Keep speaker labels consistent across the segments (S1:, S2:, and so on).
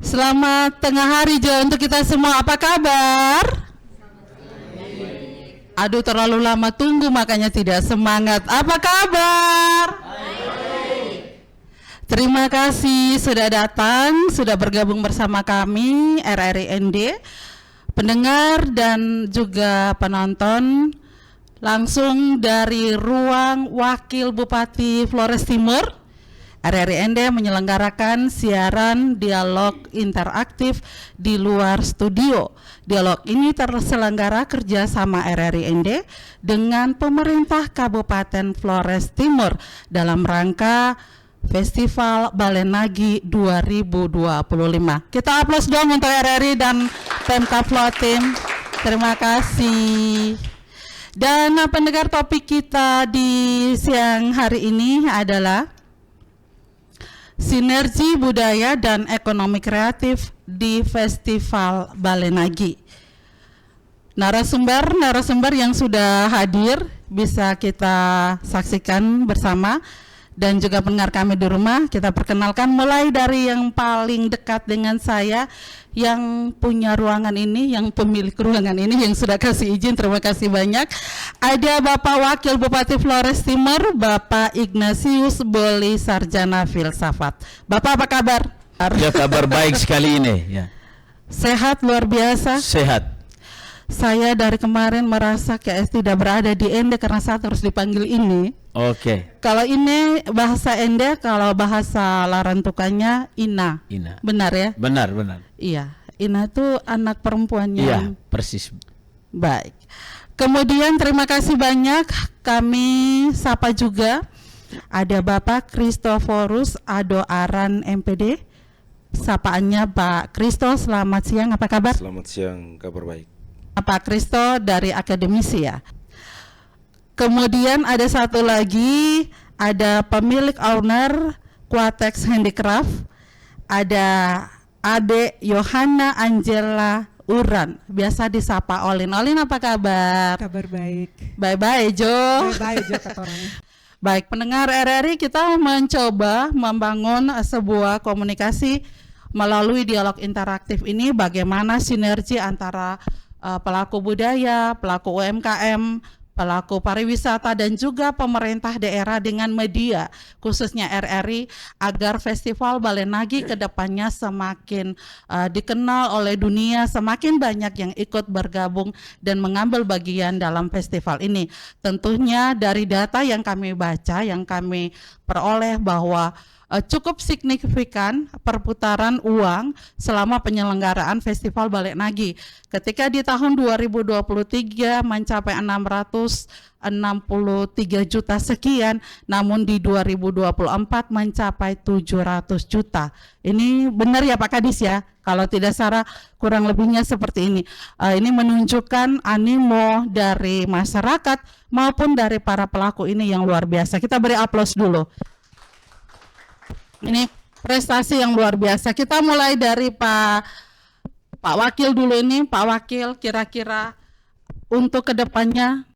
S1: Selamat tengah hari Jo untuk kita semua. Apa kabar? Aduh, terlalu lama tunggu makanya tidak semangat. Apa kabar? Terima kasih sudah datang, sudah bergabung bersama kami RRI ND, pendengar dan juga penonton langsung dari ruang Wakil Bupati Flores Timur. RRI ND menyelenggarakan siaran dialog interaktif di luar studio. Dialog ini terselenggara kerjasama RRI ND dengan pemerintah Kabupaten Flores Timur dalam rangka Festival Balenagi 2025. Kita aplaus dong untuk RRI dan Pemkab Flotim. Terima kasih. Dan pendengar, topik kita di siang hari ini adalah sinergi budaya dan ekonomi kreatif di Festival Balenagi. Narasumber yang sudah hadir bisa kita saksikan bersama dan juga pendengar kami di rumah. Kita perkenalkan mulai dari yang paling dekat dengan saya, yang punya ruangan ini, yang pemilik ruangan ini, yang sudah kasih izin, terima kasih banyak. Ada Bapak Wakil Bupati Flores Timur, Bapak Ignatius Boli Sarjana Filsafat. Bapak apa kabar?
S2: Ya, kabar baik sekali ini. Ya.
S1: Sehat luar biasa?
S2: Sehat.
S1: Saya dari kemarin merasa kayak tidak berada di ND karena saya terus dipanggil ini.
S2: Oke.
S1: Kalau ini bahasa ND, kalau bahasa larantukannya Ina.
S2: Ina.
S1: Benar ya?
S2: Benar.
S1: Iya, Ina itu anak perempuannya.
S2: Iya, persis.
S1: Baik. Kemudian terima kasih banyak, kami sapa juga ada Bapak Kristoforus Adoaran MPD. Sapaannya Pak Kristo, selamat siang, apa kabar?
S3: Selamat siang, kabar baik.
S1: Pak Kristo dari akademisi ya. Kemudian ada satu lagi, ada pemilik owner Quatex Handicraft, ada Ade Yohana Angela Uran, biasa disapa Olin. Olin apa kabar?
S4: Kabar baik.
S1: Bye-bye Jo.
S4: Bye-bye Jo kata orangnya.
S1: Baik, pendengar RRI, kita mencoba membangun sebuah komunikasi melalui dialog interaktif ini, bagaimana sinergi antara pelaku budaya, pelaku UMKM, pelaku pariwisata dan juga pemerintah daerah dengan media, khususnya RRI, agar Festival Balenagi ke depannya semakin dikenal oleh dunia, semakin banyak yang ikut bergabung dan mengambil bagian dalam festival ini. Tentunya dari data yang kami baca, yang kami peroleh bahwa cukup signifikan perputaran uang selama penyelenggaraan Festival Balenagi. Ketika di tahun 2023 mencapai 663 juta sekian, namun di 2024 mencapai 700 juta. Ini benar ya Pak Kadis ya? Kalau tidak salah kurang lebihnya seperti ini. Ini menunjukkan animo dari masyarakat maupun dari para pelaku ini yang luar biasa. Kita beri aplaus dulu. Ini prestasi yang luar biasa. Kita mulai dari Pak Wakil dulu ini. Pak Wakil, kira-kira untuk kedepannya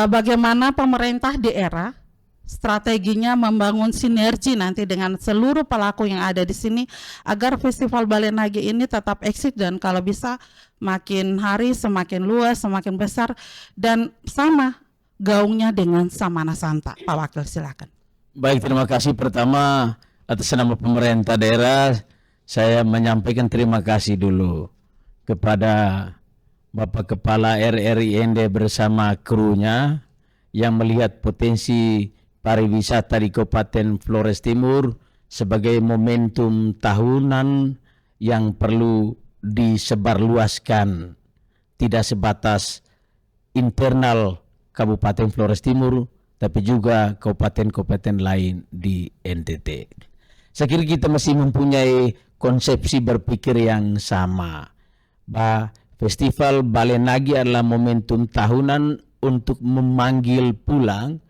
S1: bagaimana pemerintah daerah strateginya membangun sinergi nanti dengan seluruh pelaku yang ada di sini agar Festival Balenagi ini tetap eksis dan kalau bisa makin hari semakin luas, semakin besar dan sama gaungnya dengan Samana Santa. Pak Wakil silakan.
S2: Baik, terima kasih. Pertama, atas nama pemerintah daerah, saya menyampaikan terima kasih dulu kepada Bapak Kepala RRI ND bersama krunya yang melihat potensi pariwisata di Kabupaten Flores Timur sebagai momentum tahunan yang perlu disebarluaskan, tidak sebatas internal Kabupaten Flores Timur, tapi juga kabupaten-kabupaten lain di NTT. Saya kira kita masih mempunyai konsepsi berpikir yang sama. Bahwa Festival Balenagi adalah momentum tahunan untuk memanggil pulang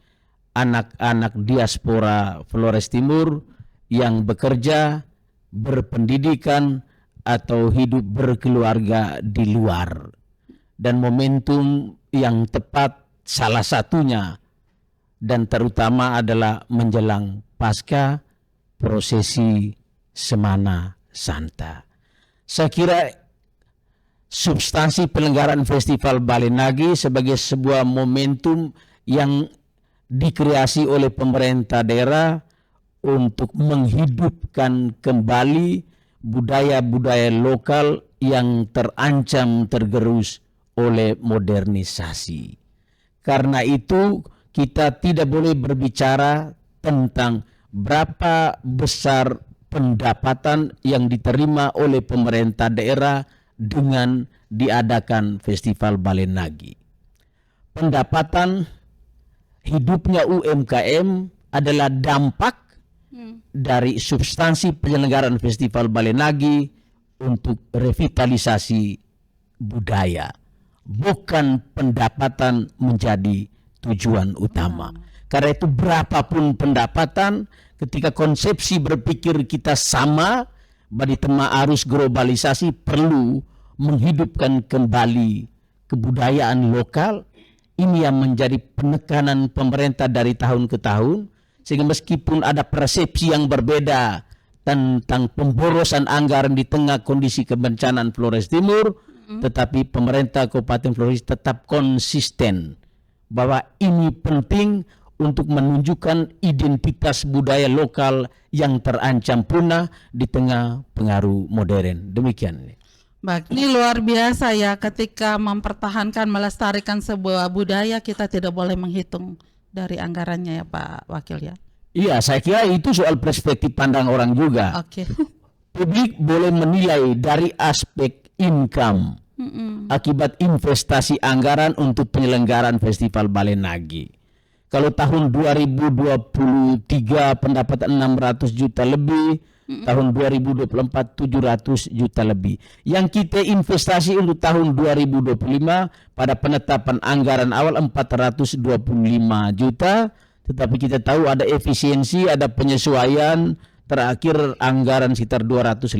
S2: anak-anak diaspora Flores Timur yang bekerja, berpendidikan, atau hidup berkeluarga di luar. Dan momentum yang tepat salah satunya dan terutama adalah menjelang pasca prosesi Semana Santa. Saya kira substansi penyelenggaraan Festival Balenagi sebagai sebuah momentum yang dikreasi oleh pemerintah daerah untuk menghidupkan kembali budaya-budaya lokal yang terancam tergerus oleh modernisasi. Karena itu kita tidak boleh berbicara tentang berapa besar pendapatan yang diterima oleh pemerintah daerah dengan diadakan Festival Balenagi. Pendapatan hidupnya UMKM adalah dampak dari substansi penyelenggaraan Festival Balenagi untuk revitalisasi budaya, bukan pendapatan menjadi tujuan utama. Karena itu berapapun pendapatan, ketika konsepsi berpikir kita sama, di tengah arus globalisasi perlu menghidupkan kembali kebudayaan lokal. Ini yang menjadi penekanan pemerintah dari tahun ke tahun, sehingga meskipun ada persepsi yang berbeda tentang pemborosan anggaran di tengah kondisi kebencanaan Flores Timur, tetapi pemerintah Kabupaten Flores tetap konsisten bahwa ini penting untuk menunjukkan identitas budaya lokal yang terancam punah di tengah pengaruh modern. Demikian.
S1: Baik, ini luar biasa ya, ketika mempertahankan, melestarikan sebuah budaya, kita tidak boleh menghitung dari anggarannya ya Pak Wakil ya.
S2: Iya, saya kira itu soal perspektif pandang orang juga.
S1: Oke.
S2: Publik boleh menilai dari aspek income akibat investasi anggaran untuk penyelenggaraan Festival Balenagi. Kalau tahun 2023 pendapatan 600 juta lebih, tahun 2024 700 juta lebih. Yang kita investasi untuk tahun 2025 pada penetapan anggaran awal 425 juta, tetapi kita tahu ada efisiensi, ada penyesuaian, terakhir anggaran sekitar 250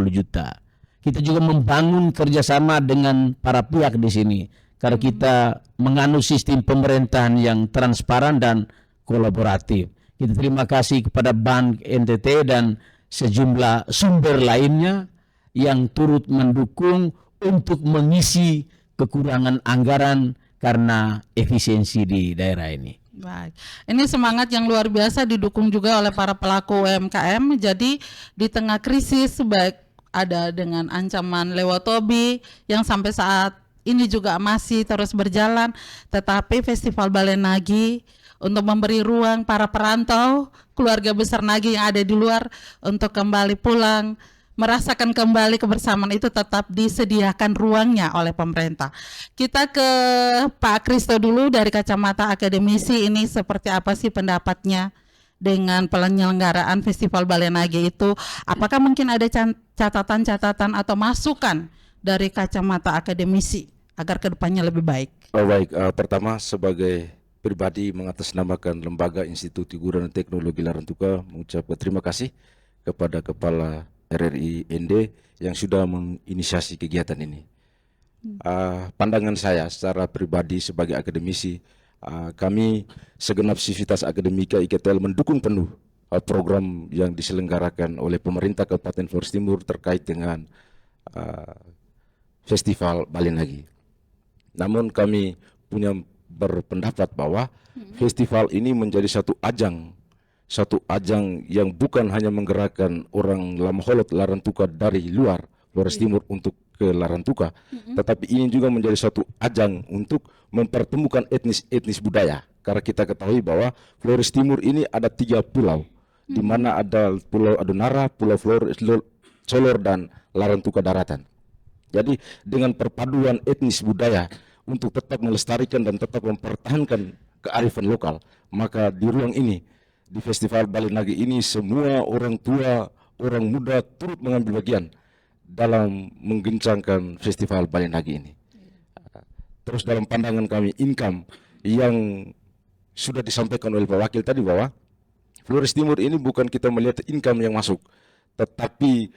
S2: juta. Kita juga membangun kerjasama dengan para pihak di sini, karena kita menganut sistem pemerintahan yang transparan dan kolaboratif. Kita terima kasih kepada Bank NTT dan sejumlah sumber lainnya yang turut mendukung untuk mengisi kekurangan anggaran karena efisiensi di daerah ini.
S1: Baik, ini semangat yang luar biasa didukung juga oleh para pelaku UMKM. Jadi di tengah krisis, baik ada dengan ancaman lewotobi yang sampai saat ini juga masih terus berjalan, tetapi Festival Balenagi untuk memberi ruang para perantau, keluarga besar Nagi yang ada di luar untuk kembali pulang, merasakan kembali kebersamaan itu tetap disediakan ruangnya oleh pemerintah. Kita ke Pak Kristo dulu dari kacamata akademisi, ini seperti apa sih pendapatnya dengan penyelenggaraan Festival Balenagi itu? Apakah mungkin ada catatan-catatan atau masukan dari kacamata akademisi agar kedepannya lebih baik?
S3: Baik, pertama sebagai pribadi mengatasnamakan Lembaga Institut Hiburan dan Teknologi Larantuka mengucapkan terima kasih kepada Kepala RRI ND yang sudah menginisiasi kegiatan ini. Pandangan saya secara pribadi sebagai akademisi, kami segenap sivitas akademika IKTL mendukung penuh program yang diselenggarakan oleh pemerintah Kabupaten Flores Timur terkait dengan Festival Balenagi. Namun kami punya berpendapat bahwa festival ini menjadi satu ajang yang bukan hanya menggerakkan orang Lamaholot Larantuka dari luar Flores Timur untuk ke Larantuka, tetapi ini juga menjadi satu ajang untuk mempertemukan etnis budaya. Karena kita ketahui bahwa Flores Timur ini ada 3 pulau, di mana ada Pulau Adunara, Pulau Flores, Solor, dan Larantuka Daratan. Jadi dengan perpaduan etnis budaya untuk tetap melestarikan dan tetap mempertahankan kearifan lokal, maka di ruang ini, di Festival Balenagi ini, semua orang tua, orang muda turut mengambil bagian dalam menggencangkan Festival Balenagi ini. Terus dalam pandangan kami, income yang sudah disampaikan oleh Pak Wakil tadi bahwa Flores Timur ini bukan kita melihat income yang masuk, tetapi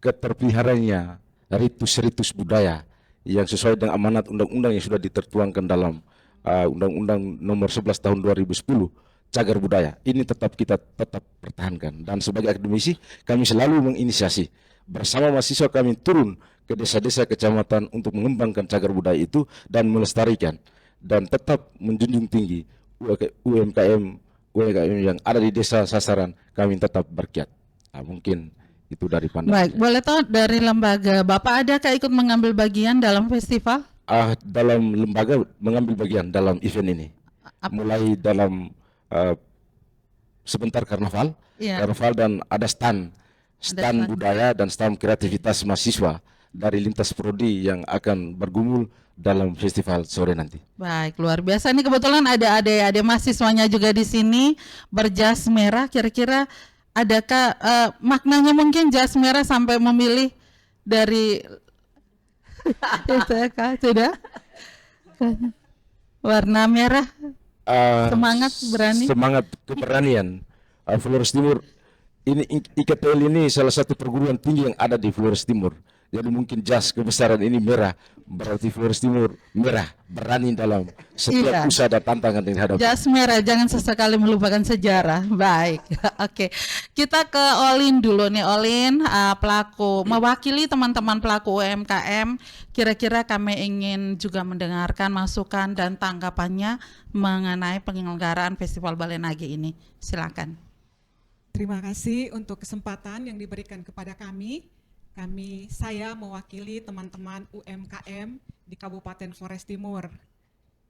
S3: keterpeliharaannya ritus-ritus budaya yang sesuai dengan amanat undang-undang yang sudah ditertuangkan dalam Undang-Undang Nomor 11 Tahun 2010, cagar budaya. Ini kita tetap pertahankan. Dan sebagai akademisi, kami selalu menginisiasi Bersama mahasiswa kami turun ke desa-desa kecamatan untuk mengembangkan cagar budaya itu dan melestarikan dan tetap menjunjung tinggi UMKM yang ada di desa sasaran kami tetap bergiat. Nah, mungkin itu dari pandangan
S1: Baik,
S3: saya.
S1: boleh tahu dari lembaga Bapak adakah ikut mengambil bagian dalam festival?
S3: Dalam lembaga mengambil bagian dalam event ini, mulai dalam sebentar karnaval,
S1: Iya.
S3: dan ada stand
S1: stand.
S3: budaya dan stand kreativitas mahasiswa dari lintas prodi yang akan bergumul dalam festival sore nanti.
S1: Baik, luar biasa. Ini kebetulan ada adik-adik mahasiswanya juga di sini berjas merah. Kira-kira adakah maknanya mungkin jas merah sampai memilih dari itu ya Kak? Sudah? Warna merah, semangat, berani.
S3: Semangat keberanian. Flores Timur ini IKTL ini salah satu perguruan tinggi yang ada di Flores Timur. Jadi mungkin jas kebesaran ini merah, berarti Flores Timur merah, berani dalam setiap
S1: Iya.
S3: usaha dan tantangan yang dihadapi.
S1: Jas merah, jangan sesekali melupakan sejarah. Baik, oke. Kita ke Olin dulu nih. Olin, pelaku, mewakili teman-teman pelaku UMKM. Kira-kira kami ingin juga mendengarkan masukan dan tanggapannya mengenai penyelenggaraan Festival Balenage ini. Silakan.
S4: Terima kasih untuk kesempatan yang diberikan kepada kami. Saya mewakili teman-teman UMKM di Kabupaten Flores Timur.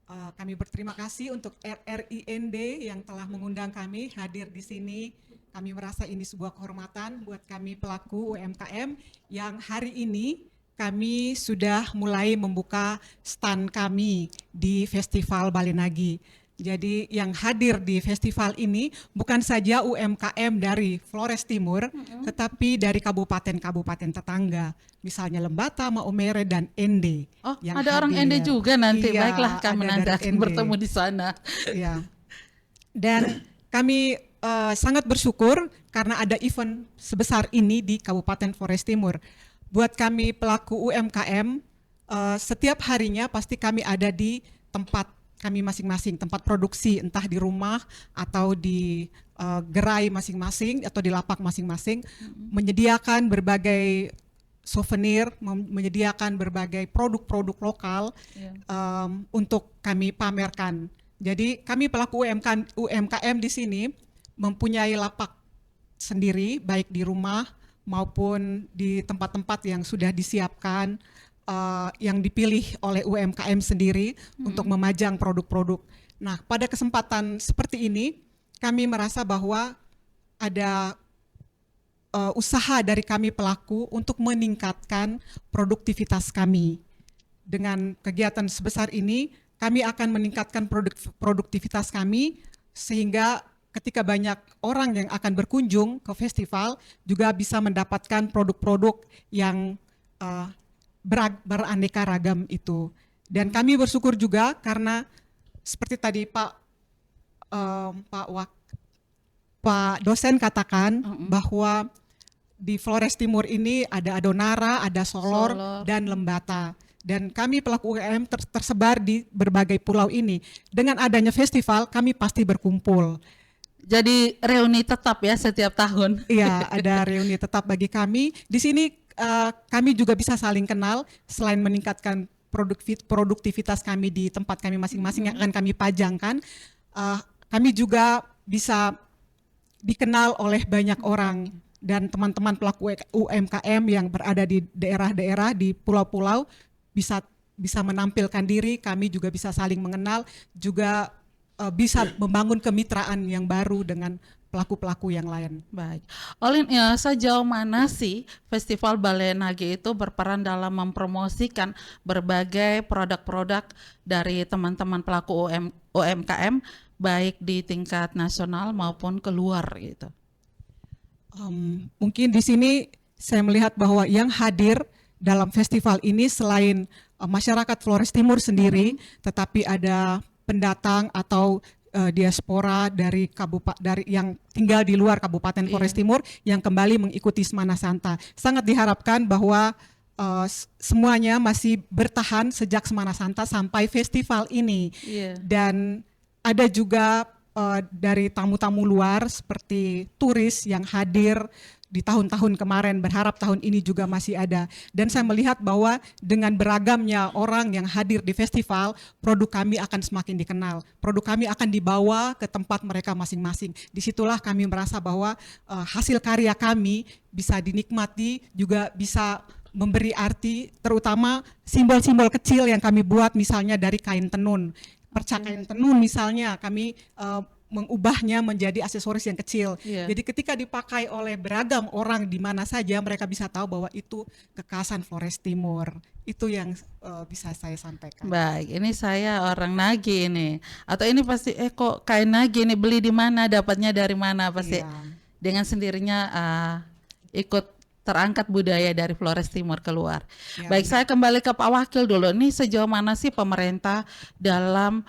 S4: Kami berterima kasih untuk RRIND yang telah mengundang kami hadir di sini. Kami merasa ini sebuah kehormatan buat kami pelaku UMKM yang hari ini kami sudah mulai membuka stand kami di Festival Balenage. Jadi yang hadir di festival ini bukan saja UMKM dari Flores Timur, tetapi dari kabupaten-kabupaten tetangga, misalnya Lembata, Maumere, dan Ende.
S1: Oh,
S4: yang
S1: ada orang
S4: hadir.
S1: Ende juga nanti.
S4: Iya,
S1: Baiklah, kami
S4: ada
S1: nanti
S4: dari
S1: akan
S4: Ende.
S1: bertemu di sana.
S4: Ya. Dan kami sangat bersyukur karena ada event sebesar ini di Kabupaten Flores Timur. Buat kami pelaku UMKM, setiap harinya pasti kami ada di tempat kami masing-masing, tempat produksi, entah di rumah atau di gerai masing-masing atau di lapak masing-masing, menyediakan berbagai souvenir, menyediakan berbagai produk-produk lokal untuk kami pamerkan. Jadi kami pelaku UMKM di sini mempunyai lapak sendiri, baik di rumah maupun di tempat-tempat yang sudah disiapkan, yang dipilih oleh UMKM sendiri untuk memajang produk-produk. Nah, pada kesempatan seperti ini, kami merasa bahwa ada usaha dari kami pelaku untuk meningkatkan produktivitas kami. Dengan kegiatan sebesar ini, kami akan meningkatkan produktivitas kami sehingga ketika banyak orang yang akan berkunjung ke festival juga bisa mendapatkan produk-produk yang beraneka ragam itu. Dan kami bersyukur juga karena seperti tadi Pak dosen katakan bahwa di Flores Timur ini ada Adonara, ada Solor, dan Lembata. Dan kami pelaku UMKM tersebar di berbagai pulau ini. Dengan adanya festival, kami pasti berkumpul.
S1: Jadi reuni tetap ya setiap tahun.
S4: Iya, ada reuni tetap bagi kami. Di sini kami juga bisa saling kenal selain meningkatkan produktivitas kami di tempat kami masing-masing yang akan kami pajangkan. Kami juga bisa dikenal oleh banyak orang dan teman-teman pelaku UMKM yang berada di daerah-daerah di pulau-pulau bisa menampilkan diri. Kami juga bisa saling mengenal, juga bisa membangun kemitraan yang baru dengan pelaku-pelaku yang lain.
S1: Baik, Olin, ya, sejauh mana sih Festival Balenage itu berperan dalam mempromosikan berbagai produk-produk dari teman-teman pelaku UMKM baik di tingkat nasional maupun keluar gitu?
S4: Mungkin di sini saya melihat bahwa yang hadir dalam festival ini selain masyarakat Flores Timur sendiri, tetapi ada pendatang atau diaspora dari yang tinggal di luar Kabupaten Flores Timur yang kembali mengikuti Semana Santa. Sangat diharapkan bahwa semuanya masih bertahan sejak Semana Santa sampai festival ini. Dan ada juga dari tamu-tamu luar seperti turis yang hadir di tahun-tahun kemarin, berharap tahun ini juga masih ada. Dan saya melihat bahwa dengan beragamnya orang yang hadir di festival, produk kami akan semakin dikenal. Produk kami akan dibawa ke tempat mereka masing-masing. Disitulah kami merasa bahwa hasil karya kami bisa dinikmati, juga bisa memberi arti, terutama simbol-simbol kecil yang kami buat, misalnya dari kain tenun. Perca kain tenun misalnya, kami mengubahnya menjadi aksesoris yang kecil.
S1: Iya.
S4: Jadi ketika dipakai oleh beragam orang di mana saja, mereka bisa tahu bahwa itu kekhasan Flores Timur. Itu yang bisa saya sampaikan.
S1: Baik, ini saya orang Nagi ini. Atau ini pasti kok kain Nagi ini beli di mana, dapatnya dari mana, pasti
S4: Iya.
S1: dengan sendirinya ikut terangkat budaya dari Flores Timur keluar.
S4: Ya,
S1: Baik, saya kembali ke Pak Wakil dulu. Ini sejauh mana sih pemerintah dalam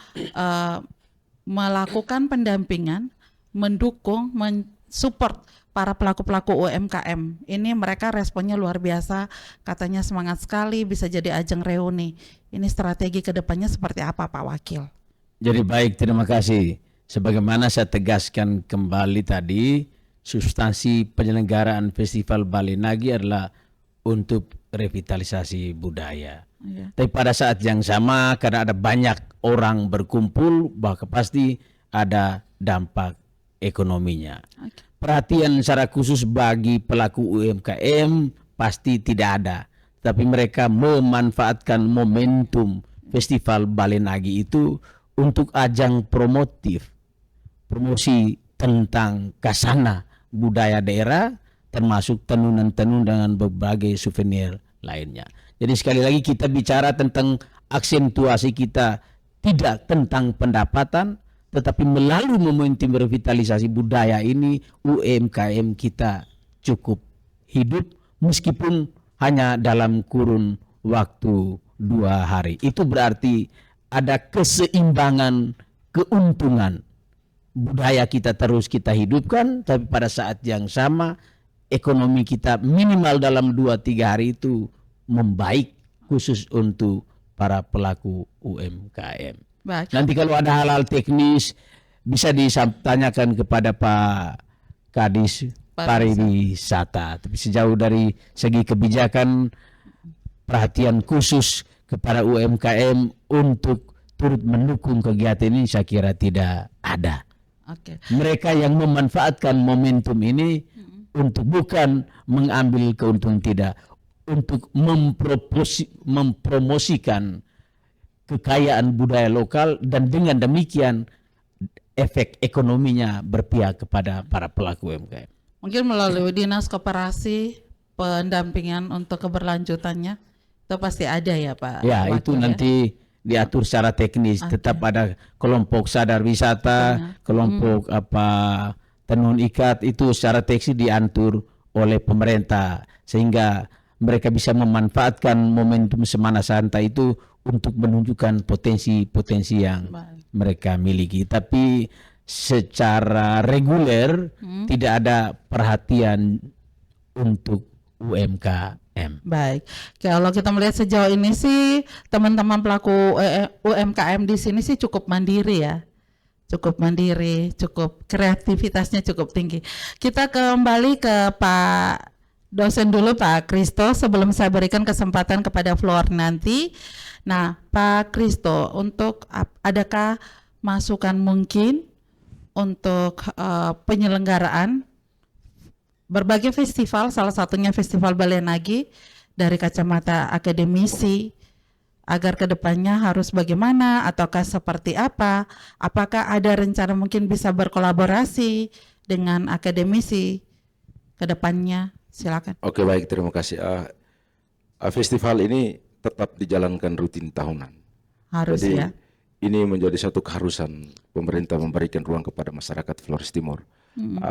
S1: melakukan pendampingan, mendukung, mensupport para pelaku-pelaku UMKM. Ini mereka responnya luar biasa, katanya semangat sekali, bisa jadi ajang reuni. Ini strategi kedepannya seperti apa Pak Wakil?
S2: Jadi baik, terima kasih. Sebagaimana saya tegaskan kembali tadi, substansi penyelenggaraan Festival Bale Nagi adalah untuk revitalisasi budaya.
S1: Iya.
S2: Tapi pada saat yang sama, karena ada banyak orang berkumpul, bahkan pasti ada dampak ekonominya.
S1: Oke.
S2: Perhatian secara khusus bagi pelaku UMKM pasti tidak ada. Tapi mereka memanfaatkan momentum Festival Bale Nagi itu untuk ajang promosi tentang kasana budaya daerah, termasuk tenunan-tenun dengan berbagai souvenir lainnya. Jadi sekali lagi kita bicara tentang aksentuasi kita tidak tentang pendapatan, tetapi melalui momentum revitalisasi budaya ini UMKM kita cukup hidup meskipun hanya dalam kurun waktu 2 hari. Itu berarti ada keseimbangan keuntungan. Budaya kita terus kita hidupkan, tapi pada saat yang sama ekonomi kita minimal dalam 2-3 hari itu membaik, khusus untuk para pelaku UMKM.
S1: Baik.
S2: Nanti kalau ada hal-hal teknis bisa ditanyakan kepada Pak Kadis Pariwisata. Tapi sejauh dari segi kebijakan, perhatian khusus kepada UMKM untuk turut mendukung kegiatan ini saya kira tidak ada.
S1: Oke.
S2: Mereka yang memanfaatkan momentum ini untuk bukan mengambil keuntungan, tidak, untuk mempromosikan kekayaan budaya lokal, dan dengan demikian efek ekonominya berpihak kepada para pelaku UMKM.
S1: Mungkin melalui dinas koperasi pendampingan untuk keberlanjutannya itu pasti ada ya Pak
S2: Ya,
S1: Wakil,
S2: itu nanti diatur secara teknis. Tetap ada kelompok sadar wisata, kelompok tenun ikat, itu secara teknis diatur oleh pemerintah sehingga mereka bisa memanfaatkan momentum Semana Santa itu untuk menunjukkan potensi-potensi yang mereka miliki. Tapi secara reguler tidak ada perhatian untuk UMKM.
S1: Baik, kalau kita melihat sejauh ini sih teman-teman pelaku UMKM di sini sih cukup mandiri ya, cukup mandiri, cukup kreativitasnya cukup tinggi. Kita kembali ke Pak dosen dulu Pak Kristo sebelum saya berikan kesempatan kepada Flor nanti. Nah Pak Kristo, untuk adakah masukan mungkin untuk penyelenggaraan berbagai festival, salah satunya Festival Bale Nagi, dari kacamata akademisi, agar kedepannya harus bagaimana ataukah seperti apa? Apakah ada rencana mungkin bisa berkolaborasi dengan akademisi kedepannya? Silakan.
S3: Oke, baik, terima kasih. Festival ini tetap dijalankan rutin tahunan.
S1: Harus
S3: Jadi
S1: ya.
S3: ini menjadi satu keharusan pemerintah memberikan ruang kepada masyarakat Flores Timur.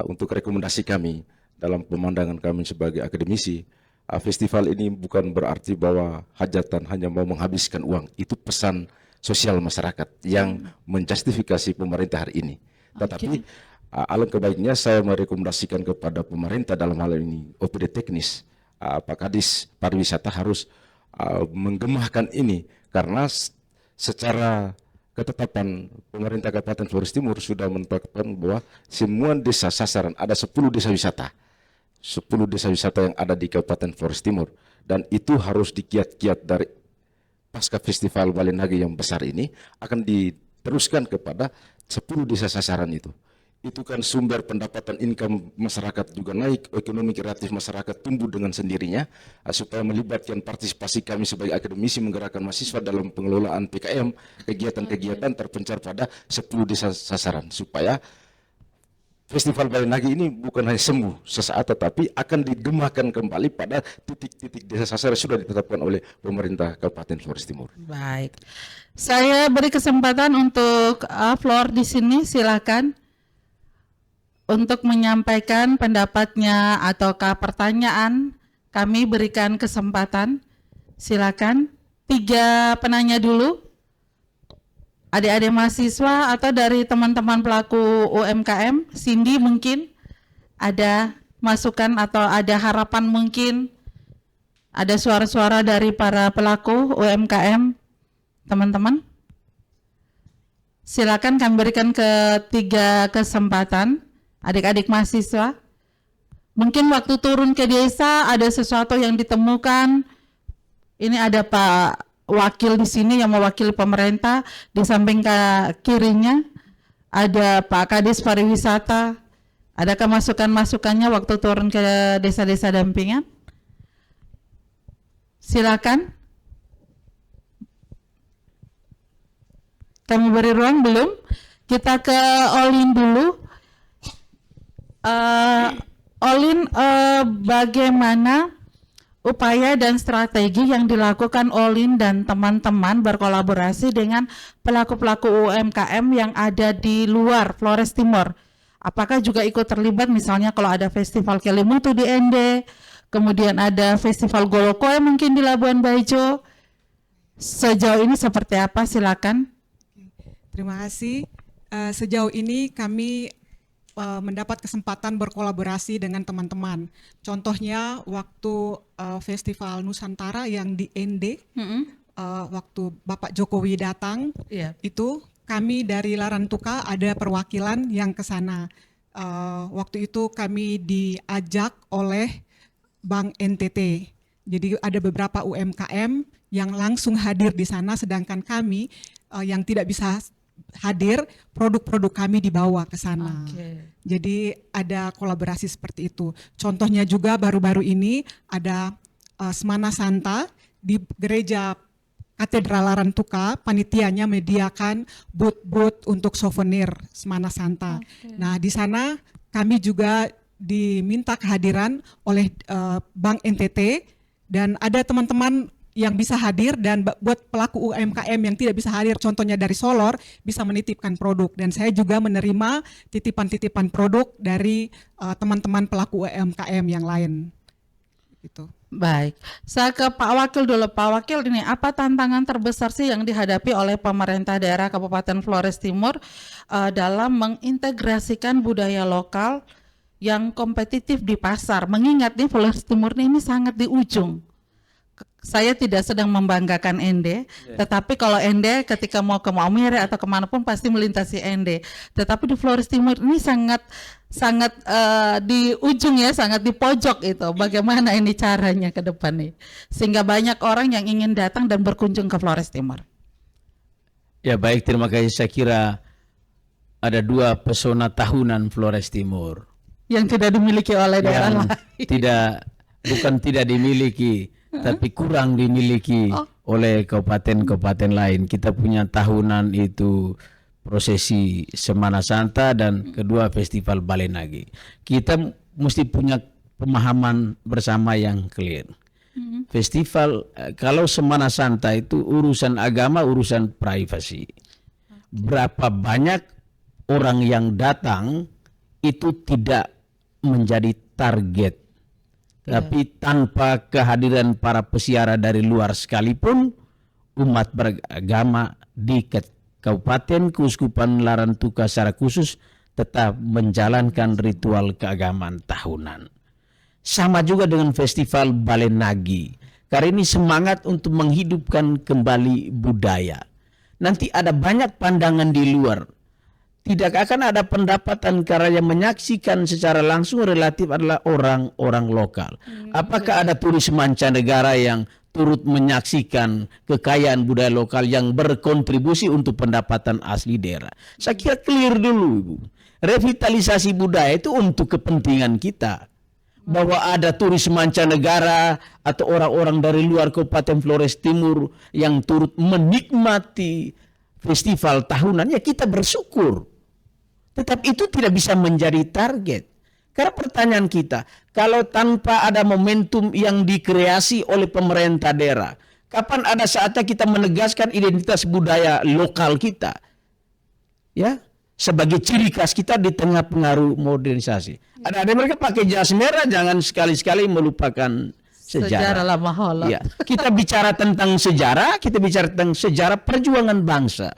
S3: Untuk rekomendasi kami dalam pemandangan kami sebagai akademisi, festival ini bukan berarti bahwa hajatan hanya mau menghabiskan uang. Itu pesan sosial masyarakat yang menjustifikasi pemerintah hari ini. Tetapi alangkah baiknya saya merekomendasikan kepada pemerintah dalam hal ini OPD teknis, Pak Kadis Pariwisata harus menggemahkan ini, karena secara ketetapan pemerintah Kabupaten Flores Timur sudah menetapkan bahwa semua desa sasaran, ada 10 desa wisata, 10 desa wisata yang ada di Kabupaten Flores Timur, dan itu harus dikiat-kiat dari pasca festival Balenage yang besar ini akan diteruskan kepada 10 desa sasaran itu. Itu kan sumber pendapatan income masyarakat juga naik, ekonomi kreatif masyarakat tumbuh dengan sendirinya, supaya melibatkan partisipasi kami sebagai akademisi menggerakkan mahasiswa dalam pengelolaan PKM, kegiatan-kegiatan terpencar pada 10 desa sasaran, supaya Festival Balenage ini bukan hanya sembuh sesaat, tetapi akan didemakan kembali pada titik-titik desa sasaran sudah ditetapkan oleh pemerintah Kabupaten Flores Timur.
S1: Baik, saya beri kesempatan untuk Flor di sini, silakan untuk menyampaikan pendapatnya ataukah pertanyaan. Kami berikan kesempatan, silakan. 3 penanya dulu. Adik-adik mahasiswa atau dari teman-teman pelaku UMKM, Cindy mungkin ada masukan atau ada harapan mungkin, ada suara-suara dari para pelaku UMKM, teman-teman. Silakan kami berikan ketiga kesempatan, adik-adik mahasiswa. Mungkin waktu turun ke desa ada sesuatu yang ditemukan. Ini ada Pak Wakil di sini yang mewakili pemerintah, di samping kirinya ada Pak Kadis Pariwisata. Adakah masukan-masukannya waktu turun ke desa-desa dampingan? Silakan. Kami beri ruang belum? Kita ke Olin dulu. Olin, bagaimana upaya dan strategi yang dilakukan Olin dan teman-teman berkolaborasi dengan pelaku-pelaku UMKM yang ada di luar Flores Timur? Apakah juga ikut terlibat misalnya kalau ada festival Kelimutu di Ende, kemudian ada festival Golokoe mungkin di Labuan Bajo? Sejauh ini seperti apa? Silakan.
S4: Terima kasih. Sejauh ini kami mendapat kesempatan berkolaborasi dengan teman-teman. Contohnya waktu Festival Nusantara yang di Ende, waktu Bapak Jokowi datang, itu kami dari Larantuka ada perwakilan yang ke sana. Waktu itu kami diajak oleh Bank NTT. Jadi ada beberapa UMKM yang langsung hadir di sana, sedangkan kami yang tidak bisa hadir, produk-produk kami dibawa ke sana. Jadi ada kolaborasi seperti itu. Contohnya juga baru-baru ini ada Semana Santa di gereja Katedral Larantuka, panitianya mediakan booth-booth untuk souvenir Semana Santa. Nah, di sana kami juga diminta kehadiran oleh Bank NTT, dan ada teman-teman yang bisa hadir, dan buat pelaku UMKM yang tidak bisa hadir, contohnya dari Solor, bisa menitipkan produk. Dan saya juga menerima titipan-titipan produk dari teman-teman pelaku UMKM yang lain. Gitu.
S1: Baik, saya ke Pak Wakil dulu. Pak Wakil, ini apa tantangan terbesar sih yang dihadapi oleh pemerintah daerah Kabupaten Flores Timur dalam mengintegrasikan budaya lokal yang kompetitif di pasar? Mengingat nih Flores Timur ini sangat di ujung. Saya tidak sedang membanggakan Ende, tetapi kalau Ende ketika mau ke Maumere atau kemanapun pasti melintasi Ende. Tetapi di Flores Timur ini sangat di ujung ya, sangat di pojok itu. Bagaimana ini caranya ke depan nih, sehingga banyak orang yang ingin datang dan berkunjung ke Flores Timur?
S2: Ya baik, terima kasih. Saya kira ada 2 pesona tahunan Flores Timur
S1: yang tidak dimiliki oleh daerah lain.
S2: Bukan tidak dimiliki, tapi kurang dimiliki oleh kabupaten-kabupaten lain. Kita punya tahunan itu prosesi Semana Santa, dan kedua Festival Balenage. Kita mesti punya pemahaman bersama yang clear. Festival, kalau Semana Santa itu urusan agama, urusan privasi. Berapa banyak orang yang datang itu tidak menjadi target. Tapi tanpa kehadiran para pesiara dari luar sekalipun, umat beragama di Kabupaten Keuskupan Larantuka secara khusus tetap menjalankan ritual keagamaan tahunan. Sama juga dengan Festival Balenage. Karena ini semangat untuk menghidupkan kembali budaya. Nanti ada banyak pandangan di luar. tidak akan ada pendapatan karena yang menyaksikan secara langsung relatif adalah orang-orang lokal. Apakah ada turis mancanegara yang turut menyaksikan kekayaan budaya lokal yang berkontribusi untuk pendapatan asli daerah? Saya kira clear dulu, Ibu. Revitalisasi budaya itu untuk kepentingan kita. Bahwa ada turis mancanegara atau orang-orang dari luar Kabupaten Flores Timur yang turut menikmati festival tahunan, ya kita bersyukur. Tetapi itu tidak bisa menjadi target. Karena pertanyaan kita, kalau tanpa ada momentum yang dikreasi oleh pemerintah daerah, kapan ada saatnya kita menegaskan identitas budaya lokal kita? Ya, sebagai ciri khas kita di tengah pengaruh modernisasi. Ada mereka pakai jas merah, jangan sekali-sekali melupakan sejarah.
S1: lama holot.
S2: Ya, kita bicara tentang sejarah, kita bicara tentang sejarah perjuangan bangsa.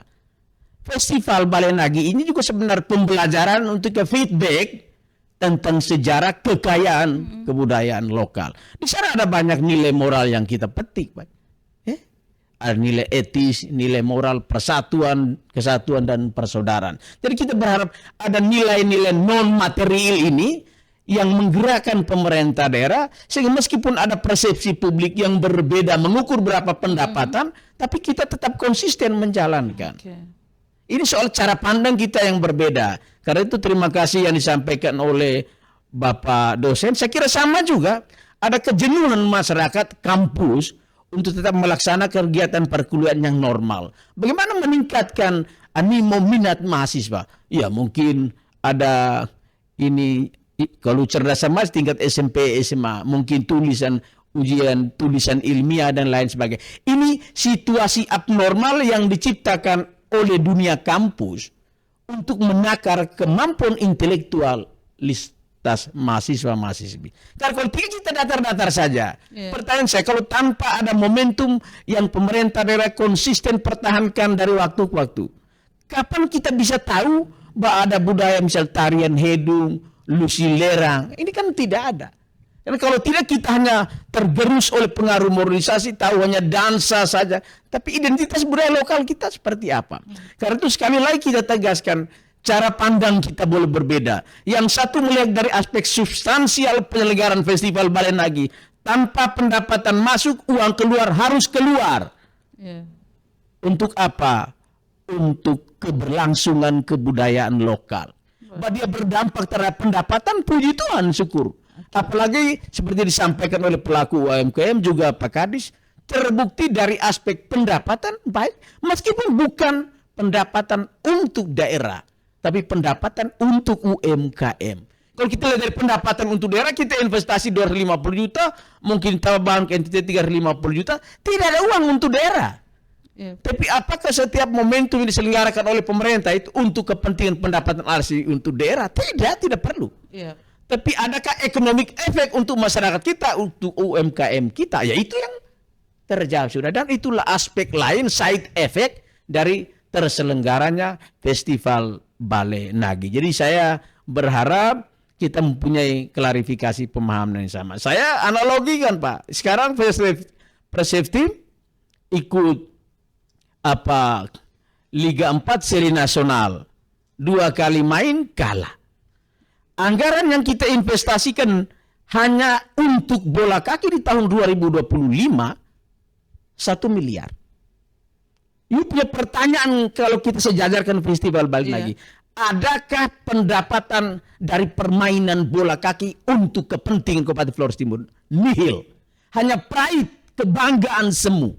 S2: Festival Balai Nagi ini juga sebenarnya pembelajaran untuk ke feedback tentang sejarah kekayaan kebudayaan lokal. Di sana ada banyak nilai moral yang kita petik, Pak. Ada nilai etis, nilai moral, persatuan, kesatuan dan persaudaraan. Jadi kita berharap ada nilai-nilai non material ini yang menggerakkan pemerintah daerah sehingga meskipun ada persepsi publik yang berbeda mengukur berapa pendapatan, tapi kita tetap konsisten menjalankan. Ini soal cara pandang kita yang berbeda. Karena itu terima kasih yang disampaikan oleh Bapak dosen. Saya kira sama juga. Ada kejenuhan masyarakat kampus untuk tetap melaksanakan kegiatan perkuliahan yang normal. Bagaimana meningkatkan animo minat mahasiswa? Ya mungkin ada ini, kalau cerdas sama tingkat SMP, SMA. Mungkin tulisan ujian, tulisan ilmiah dan lain sebagainya. Ini situasi abnormal yang diciptakan oleh dunia kampus untuk menakar kemampuan intelektualitas mahasiswa-mahasiswi. Karena kalau kita datar-datar saja, pertanyaan saya, kalau tanpa ada momentum yang pemerintah daerah konsisten pertahankan dari waktu ke waktu, kapan kita bisa tahu bahwa ada budaya misal tarian hedung, lusi lerang? Ini kan tidak ada. Karena kalau tidak kita hanya tergerus oleh pengaruh modernisasi, tahu hanya dansa saja. Tapi identitas budaya lokal kita seperti apa? Karena itu sekali lagi kita tegaskan, cara pandang kita boleh berbeda. Yang satu melihat dari aspek substansial penyelenggaraan Festival Balai Nagi. Tanpa pendapatan masuk, uang keluar harus keluar. Untuk apa? Untuk keberlangsungan kebudayaan lokal. Bahwa dia berdampak terhadap pendapatan, puji Tuhan, syukur. Apalagi seperti disampaikan oleh pelaku UMKM juga Pak Kadis, terbukti dari aspek pendapatan baik, meskipun bukan pendapatan untuk daerah, tapi pendapatan untuk UMKM. Kalau kita lihat dari pendapatan untuk daerah, kita investasi 250 juta, mungkin tambah entitas 350 juta, tidak ada uang untuk daerah. Tapi apakah setiap momentum yang diselenggarakan oleh pemerintah itu untuk kepentingan pendapatan asli untuk daerah? Tidak perlu. Tapi adakah economic effect untuk masyarakat kita, untuk UMKM kita? Ya itu yang terjawab sudah. Dan itulah aspek lain, side effect dari terselenggaranya Festival Balai Nagi. Jadi saya berharap kita mempunyai klarifikasi pemahaman yang sama. Saya analogikan, Pak. Sekarang Perseftim ikut Liga 4 seri nasional. 2 kali main kalah. Anggaran yang kita investasikan hanya untuk bola kaki di tahun 2025 1 miliar. Ini punya pertanyaan kalau kita sejajarkan Festival Balai Nagi. Adakah pendapatan dari permainan bola kaki untuk kepentingan Kabupaten Flores Timur? Nihil. Hanya pride, kebanggaan semu.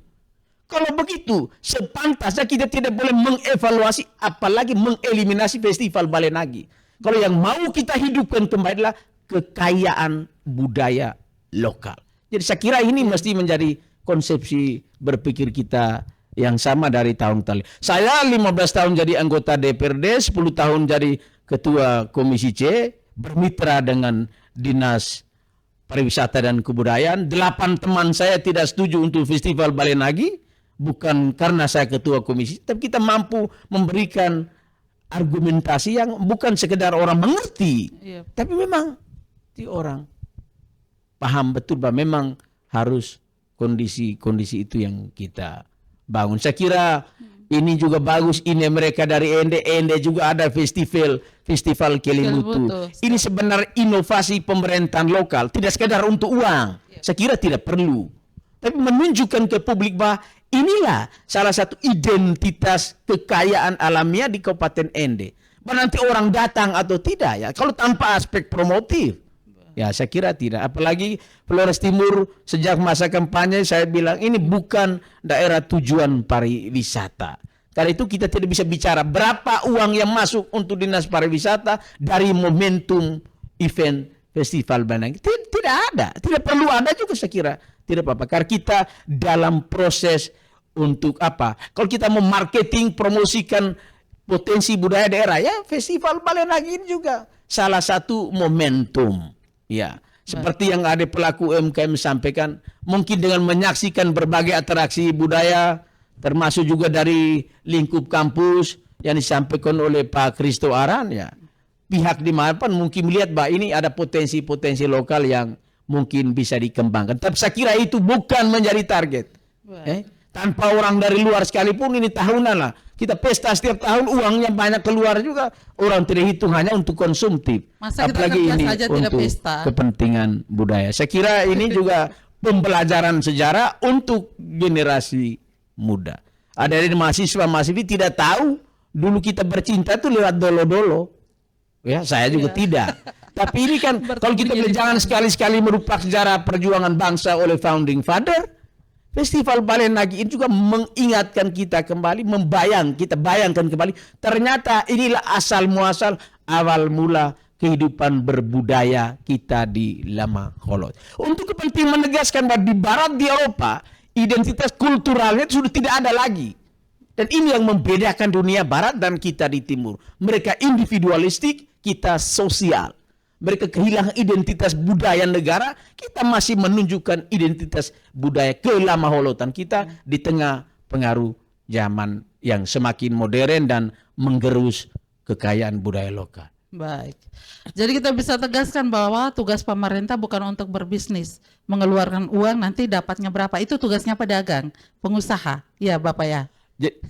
S2: Kalau begitu, sepantasnya kita tidak boleh mengevaluasi apalagi mengeliminasi Festival Balai Nagi. Kalau yang mau kita hidupkan kembali adalah kekayaan budaya lokal. Jadi saya kira ini mesti menjadi konsepsi berpikir kita yang sama dari tahun tadi. Saya 15 tahun jadi anggota DPRD, 10 tahun jadi ketua Komisi C, bermitra dengan Dinas Pariwisata dan Kebudayaan. 8 teman saya tidak setuju untuk Festival Balai Nagi, bukan karena saya ketua komisi, tapi kita mampu memberikan argumentasi yang bukan sekedar orang mengerti, tapi memang orang paham betul bahwa memang harus kondisi-kondisi itu yang kita bangun. Saya kira Ini juga bagus, ini mereka dari Ende juga ada festival Kelimutu. Ini sebenarnya inovasi pemerintahan lokal, tidak sekedar untuk uang. Saya kira tidak perlu. Tapi menunjukkan ke publik bahwa inilah salah satu identitas kekayaan alamiah di Kabupaten Ende. Bahwa nanti orang datang atau tidak ya, kalau tanpa aspek promotif. Ya saya kira tidak. Apalagi Flores Timur sejak masa kampanye saya bilang ini bukan daerah tujuan pariwisata. Karena itu kita tidak bisa bicara berapa uang yang masuk untuk dinas pariwisata dari momentum event festival Banang. Tidak ada. Tidak perlu ada juga saya kira. Tidak apa-apa. Karena kita dalam proses untuk apa? Kalau kita mau marketing, promosikan potensi budaya daerah ya festival Balenagi ini juga salah satu momentum. Ya, seperti yang ada pelaku UMKM sampaikan, mungkin dengan menyaksikan berbagai atraksi budaya, termasuk juga dari lingkup kampus yang disampaikan oleh Pak Kristo Aran, ya, pihak di Mapan mungkin melihat bahwa ini ada potensi-potensi lokal yang mungkin bisa dikembangkan. Tapi saya kira itu bukan menjadi target. Tanpa orang dari luar sekalipun ini tahunan lah. Kita pesta setiap tahun, uangnya banyak keluar juga. Orang tidak hitung hanya untuk konsumtif.
S1: Masa kita
S2: apalagi
S1: kerja
S2: ini
S1: saja tidak
S2: untuk
S1: pesta?
S2: Kepentingan budaya. Saya kira ini juga pembelajaran sejarah untuk generasi muda. Ada dari mahasiswa-mahasiswi tidak tahu dulu kita bercinta itu lewat dolo-dolo. Ya, saya juga tidak. Tapi ini kan kalau kita jangan sekali-sekali merupakan sejarah perjuangan bangsa oleh founding father. Festival Balenagi ini juga mengingatkan kita kembali, kita bayangkan kembali, ternyata inilah asal muasal awal mula kehidupan berbudaya kita di Lama Holot. Untuk kepentingan menegaskan bahwa di Barat, di Eropa, identitas kulturalnya sudah tidak ada lagi. Dan ini yang membedakan dunia Barat dan kita di Timur. Mereka individualistik, kita sosial. Mereka kehilangan identitas budaya negara, kita masih menunjukkan identitas budaya kelamaholotan kita di tengah pengaruh zaman yang semakin modern dan menggerus kekayaan budaya lokal.
S1: Baik. Jadi kita bisa tegaskan bahwa tugas pemerintah bukan untuk berbisnis, mengeluarkan uang nanti dapatnya berapa. Itu tugasnya pedagang, pengusaha. Ya, Bapak ya.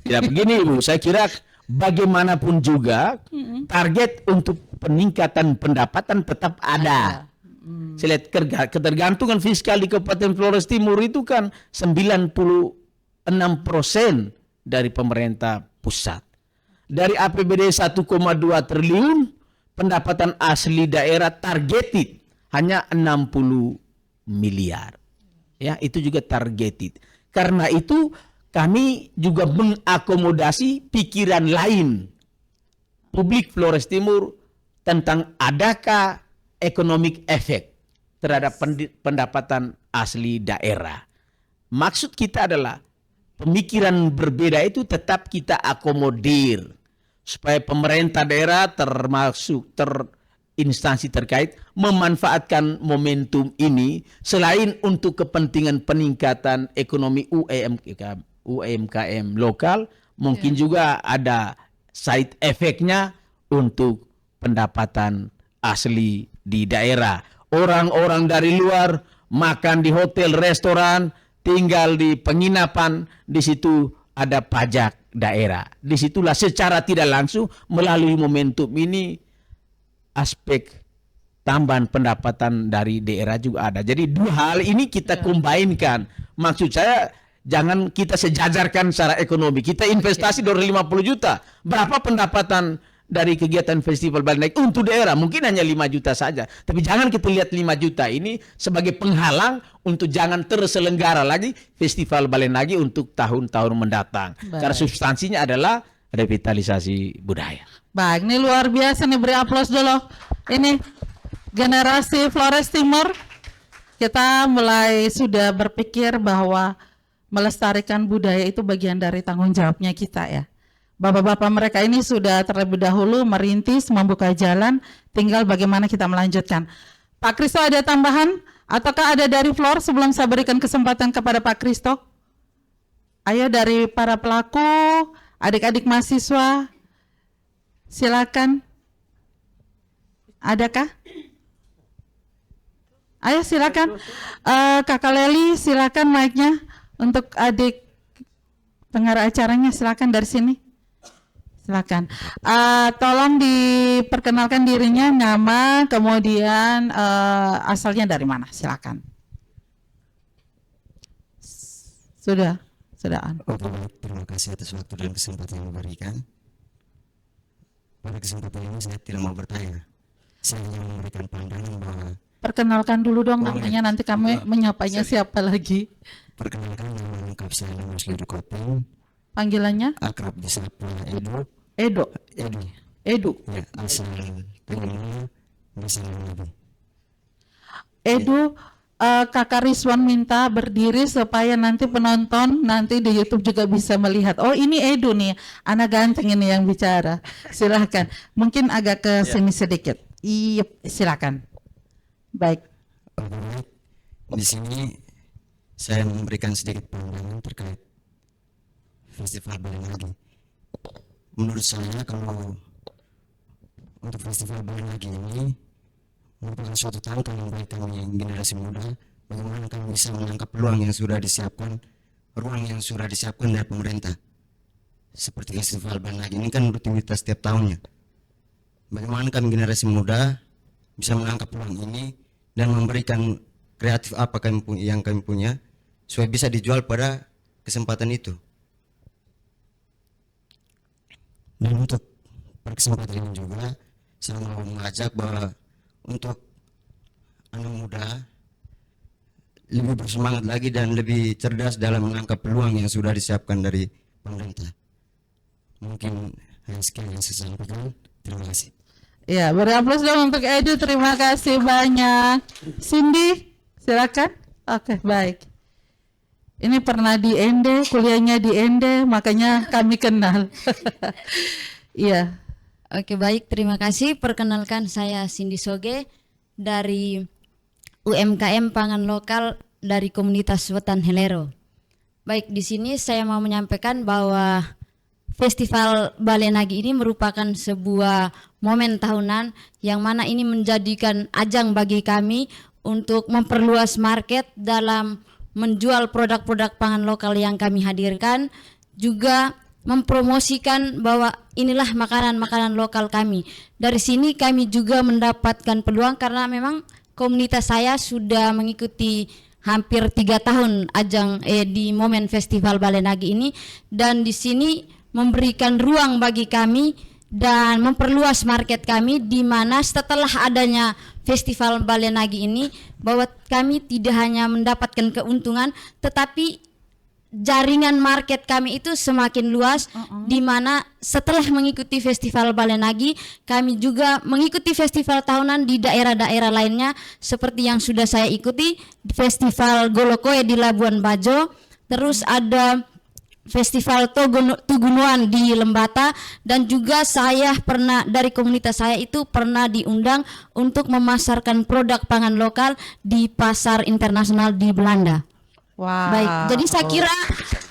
S2: Ya begini Ibu, saya kira bagaimanapun juga target untuk peningkatan pendapatan tetap ada. Saya lihat ketergantungan fiskal di Kabupaten Flores Timur itu kan 96% dari pemerintah pusat. Dari APBD 1,2 triliun, pendapatan asli daerah targeted hanya 60 miliar. Ya, itu juga targeted. Karena itu kami juga mengakomodasi pikiran lain publik Flores Timur tentang adakah economic effect terhadap pendapatan asli daerah. Maksud kita adalah pemikiran berbeda itu tetap kita akomodir supaya pemerintah daerah termasuk instansi terkait memanfaatkan momentum ini selain untuk kepentingan peningkatan ekonomi UMKM lokal, mungkin juga ada side effect-nya untuk pendapatan asli di daerah. Orang-orang dari luar makan di hotel, restoran, tinggal di penginapan, di situ ada pajak daerah. Disitulah secara tidak langsung melalui momentum ini aspek tambahan pendapatan dari daerah juga ada. Jadi dua hal ini kita combine-kan. Maksud saya jangan kita sejajarkan secara ekonomi. Kita investasi 250 juta. Berapa pendapatan dari kegiatan Festival Balenagi untuk daerah? Mungkin hanya 5 juta saja. Tapi jangan kita lihat 5 juta ini sebagai penghalang untuk jangan terselenggara lagi Festival Balenagi untuk tahun-tahun mendatang. Karena substansinya adalah revitalisasi budaya.
S1: Baik, ini luar biasa nih, beri aplaus dulu. Ini generasi Flores Timur, kita mulai sudah berpikir bahwa melestarikan budaya itu bagian dari tanggung jawabnya kita ya. Bapak-bapak mereka ini sudah terlebih dahulu merintis, membuka jalan, tinggal bagaimana kita melanjutkan. Pak Kristo ada tambahan? Ataukah ada dari floor sebelum saya berikan kesempatan kepada Pak Kristo? Ayo dari para pelaku, adik-adik mahasiswa, silakan. Adakah? Ayo silakan. Kakak Leli, silakan mic-nya untuk adik Pengarah acaranya silakan dari sini. Silakan. Tolong diperkenalkan dirinya, nama, kemudian asalnya dari mana. Silakan. Sudah.
S5: Oke, baik. Terima kasih atas waktu dan kesempatan yang diberikan. Pada kesempatan ini saya tidak mau bertanya. Saya hanya memberikan pandangan bahwa
S1: Perkenalkan dulu dong namanya, nanti kami menyapanya siapa lagi.
S5: perkenalkan nama lengkap saya Musli Kopeng,
S1: Panggilannya
S5: akrab disapa Edo.
S1: Edo.
S5: Edo, ya, asal Tengah, bisa lagi.
S1: Edu, Kakak Rizwan minta berdiri supaya nanti penonton nanti di YouTube juga bisa melihat. Oh, ini Edu nih, anak ganteng ini yang bicara. Silakan. Mungkin agak ke sini sedikit. Iya, silakan. Baik.
S5: Oke, baik. Di sini saya memberikan sedikit pandangan terkait Festival Balen Lagi. Menurut saya kalau untuk Festival Balen Lagi ini merupakan suatu tantangan bagi kami generasi muda, bagaimana kami bisa menangkap peluang yang sudah disiapkan, ruang yang sudah disiapkan dari pemerintah. Seperti Festival Balen Lagi ini kan rutinitas setiap tahunnya. Bagaimana kami generasi muda bisa menangkap peluang ini dan memberikan kreatif apa yang kami punya supaya bisa dijual pada kesempatan itu. Dan untuk kesempatan ini juga saya mau mengajak bahwa untuk anak muda lebih bersemangat lagi dan lebih cerdas dalam menangkap peluang yang sudah disiapkan dari pemerintah. Mungkin hanya sekian yang saya sampaikan. Terima kasih.
S1: Ya, beri aplaus dong untuk Edu. Terima kasih banyak. Cindy, silakan. Oke, baik. Ini pernah di Ende, kuliahnya di Ende, makanya kami kenal. Iya.
S6: Oke, baik, terima kasih. Perkenalkan, saya Cindy Soge dari UMKM Pangan Lokal dari komunitas Wetan Helero. Baik, di sini saya mau menyampaikan bahwa Festival Balen Lagi ini merupakan sebuah momen tahunan yang mana ini menjadikan ajang bagi kami untuk memperluas market dalam menjual produk-produk pangan lokal yang kami hadirkan, juga mempromosikan bahwa inilah makanan-makanan lokal kami. Dari sini kami juga mendapatkan peluang karena memang komunitas saya sudah mengikuti hampir 3 tahun ajang di momen Festival Balen Lagi ini, dan di sini memberikan ruang bagi kami dan memperluas market kami, di mana setelah adanya Festival Balen Lagi ini bahwa kami tidak hanya mendapatkan keuntungan tetapi jaringan market kami itu semakin luas, di mana setelah mengikuti Festival Balen Lagi kami juga mengikuti festival tahunan di daerah-daerah lainnya seperti yang sudah saya ikuti Festival Golokoe di Labuan Bajo, terus ada Festival Tugunuan di Lembata, dan juga saya pernah dari komunitas saya itu pernah diundang untuk memasarkan produk pangan lokal di pasar internasional di Belanda.
S1: Wow.
S6: Baik, jadi saya kira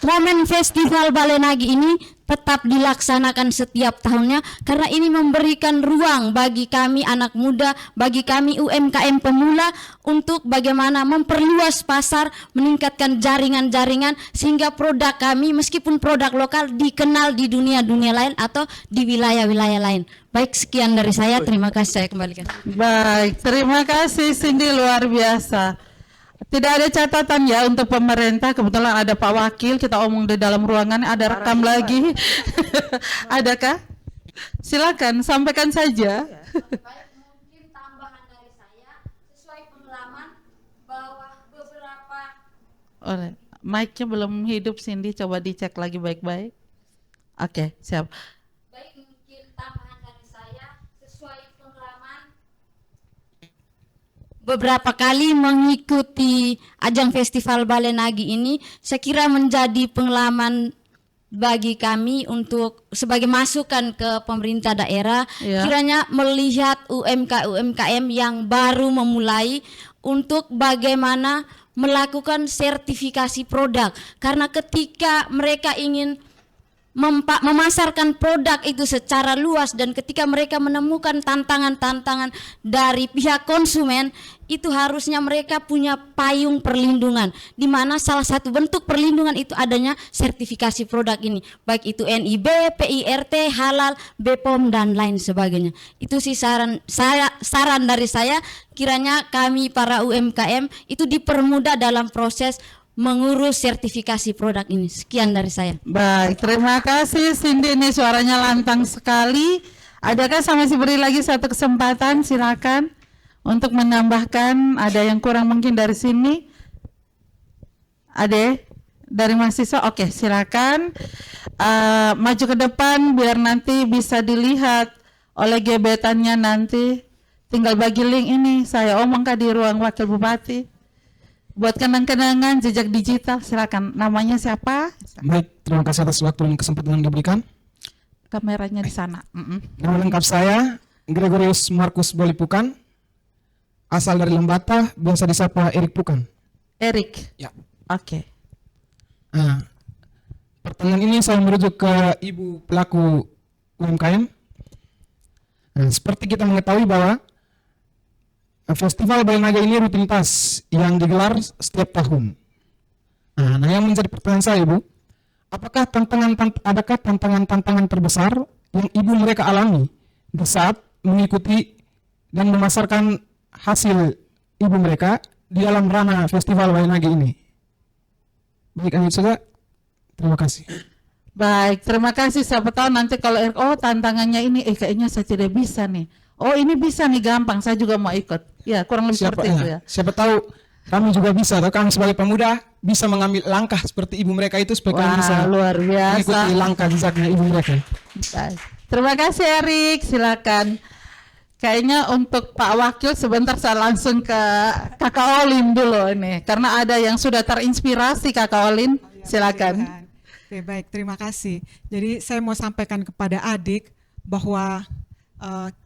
S6: momen Festival Balen Lagi ini tetap dilaksanakan setiap tahunnya karena ini memberikan ruang bagi kami anak muda, bagi kami UMKM pemula untuk bagaimana memperluas pasar, meningkatkan jaringan-jaringan sehingga produk kami meskipun produk lokal dikenal di dunia-dunia lain atau di wilayah-wilayah lain. Baik, sekian dari saya, terima kasih, saya kembalikan.
S1: Baik, terima kasih Cindy, luar biasa. Tidak ada catatan ya untuk pemerintah. Kebetulan ada Pak Wakil, kita omong di dalam ruangan, ada rekam lagi. Adakah? Silakan, sampaikan saja.
S6: Baik, mungkin tambahan dari saya sesuai pengalaman bahwa beberapa
S1: Mic-nya belum hidup Cindy, coba dicek lagi baik-baik. Oke, siap.
S6: baik mungkin tambahan dari saya sesuai pengalaman beberapa kali mengikuti ajang Festival Balen Lagi ini, saya kira menjadi pengalaman bagi kami untuk sebagai masukan ke pemerintah daerah,
S1: Ya.
S6: kiranya melihat UMKM yang baru memulai untuk bagaimana melakukan sertifikasi produk, karena ketika mereka ingin memasarkan produk itu secara luas, dan ketika mereka menemukan tantangan-tantangan dari pihak konsumen, itu harusnya mereka punya payung perlindungan, di mana salah satu bentuk perlindungan itu adanya sertifikasi produk ini, baik itu NIB, PIRT, halal, BPOM dan lain sebagainya. Itu sih saran dari saya, kiranya kami para UMKM itu dipermudah dalam proses mengurus sertifikasi produk ini. Sekian dari saya.
S1: Baik, terima kasih Cindy, ini suaranya lantang sekali. Adakah saya masih beri lagi satu kesempatan, silakan untuk menambahkan, ada yang kurang mungkin dari sini. Ade, dari mahasiswa, oke silakan maju ke depan biar nanti bisa dilihat oleh gebetannya nanti. Tinggal bagi link ini, saya omongkan di ruang wakil bupati. Buat kenang-kenangan jejak digital, silakan. Namanya siapa?
S7: Baik, terima kasih atas waktu dan kesempatan yang diberikan.
S1: Kameranya di sana.
S7: Nama lengkap saya Gregorius Markus Bolipukan, asal dari Lembata, biasa disapa Erik Pukan.
S1: Erik.
S7: Ya.
S1: Oke.
S7: Nah, pertanyaan ini saya merujuk ke ibu pelaku UMKM. Nah, seperti kita mengetahui bahwa Festival Bale Naga ini rutinitas yang digelar setiap tahun. Nah, yang menjadi pertanyaan saya, Ibu, apakah adakah tantangan-tantangan terbesar yang ibu mereka alami di saat mengikuti dan memasarkan hasil ibu mereka di dalam ranah Festival Bale Naga ini? Baik, hanya saja. Terima kasih.
S1: Baik, terima kasih. Siapa tahu nanti kalau tantangannya ini, kayaknya saya tidak bisa nih. Oh ini bisa nih, gampang, saya juga mau ikut. Ya kurang lebih seperti itu ya.
S7: Siapa tahu kami juga bisa, atau kami sebagai pemuda bisa mengambil langkah seperti ibu mereka itu supaya kami bisa
S1: luar biasa
S7: mengikuti langkah jejaknya ibu mereka.
S1: Baik. Terima kasih Erik, silakan. Kayaknya untuk Pak Wakil sebentar saya langsung ke Kakak Olin dulu ini, karena ada yang sudah terinspirasi. Kakak Olin, silakan.
S4: Oke, baik, terima kasih. Jadi saya mau sampaikan kepada adik bahwa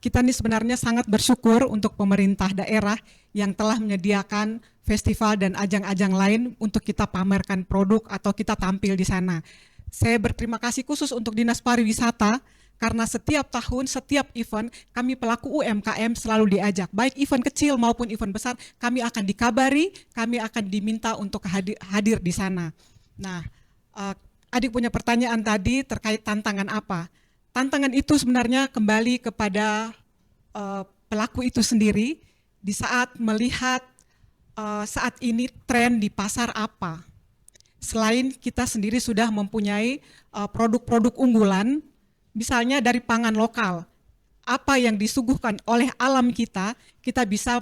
S4: kita ini sebenarnya sangat bersyukur untuk pemerintah daerah yang telah menyediakan festival dan ajang-ajang lain untuk kita pamerkan produk atau kita tampil di sana. Saya berterima kasih khusus untuk Dinas Pariwisata karena setiap tahun, setiap event kami pelaku UMKM selalu diajak, baik event kecil maupun event besar, kami akan dikabari, kami akan diminta untuk hadir di sana. Nah, adik punya pertanyaan tadi terkait tantangan apa? Tantangan itu sebenarnya kembali kepada pelaku itu sendiri di saat melihat saat ini tren di pasar apa. Selain kita sendiri sudah mempunyai produk-produk unggulan, misalnya dari pangan lokal, apa yang disuguhkan oleh alam kita bisa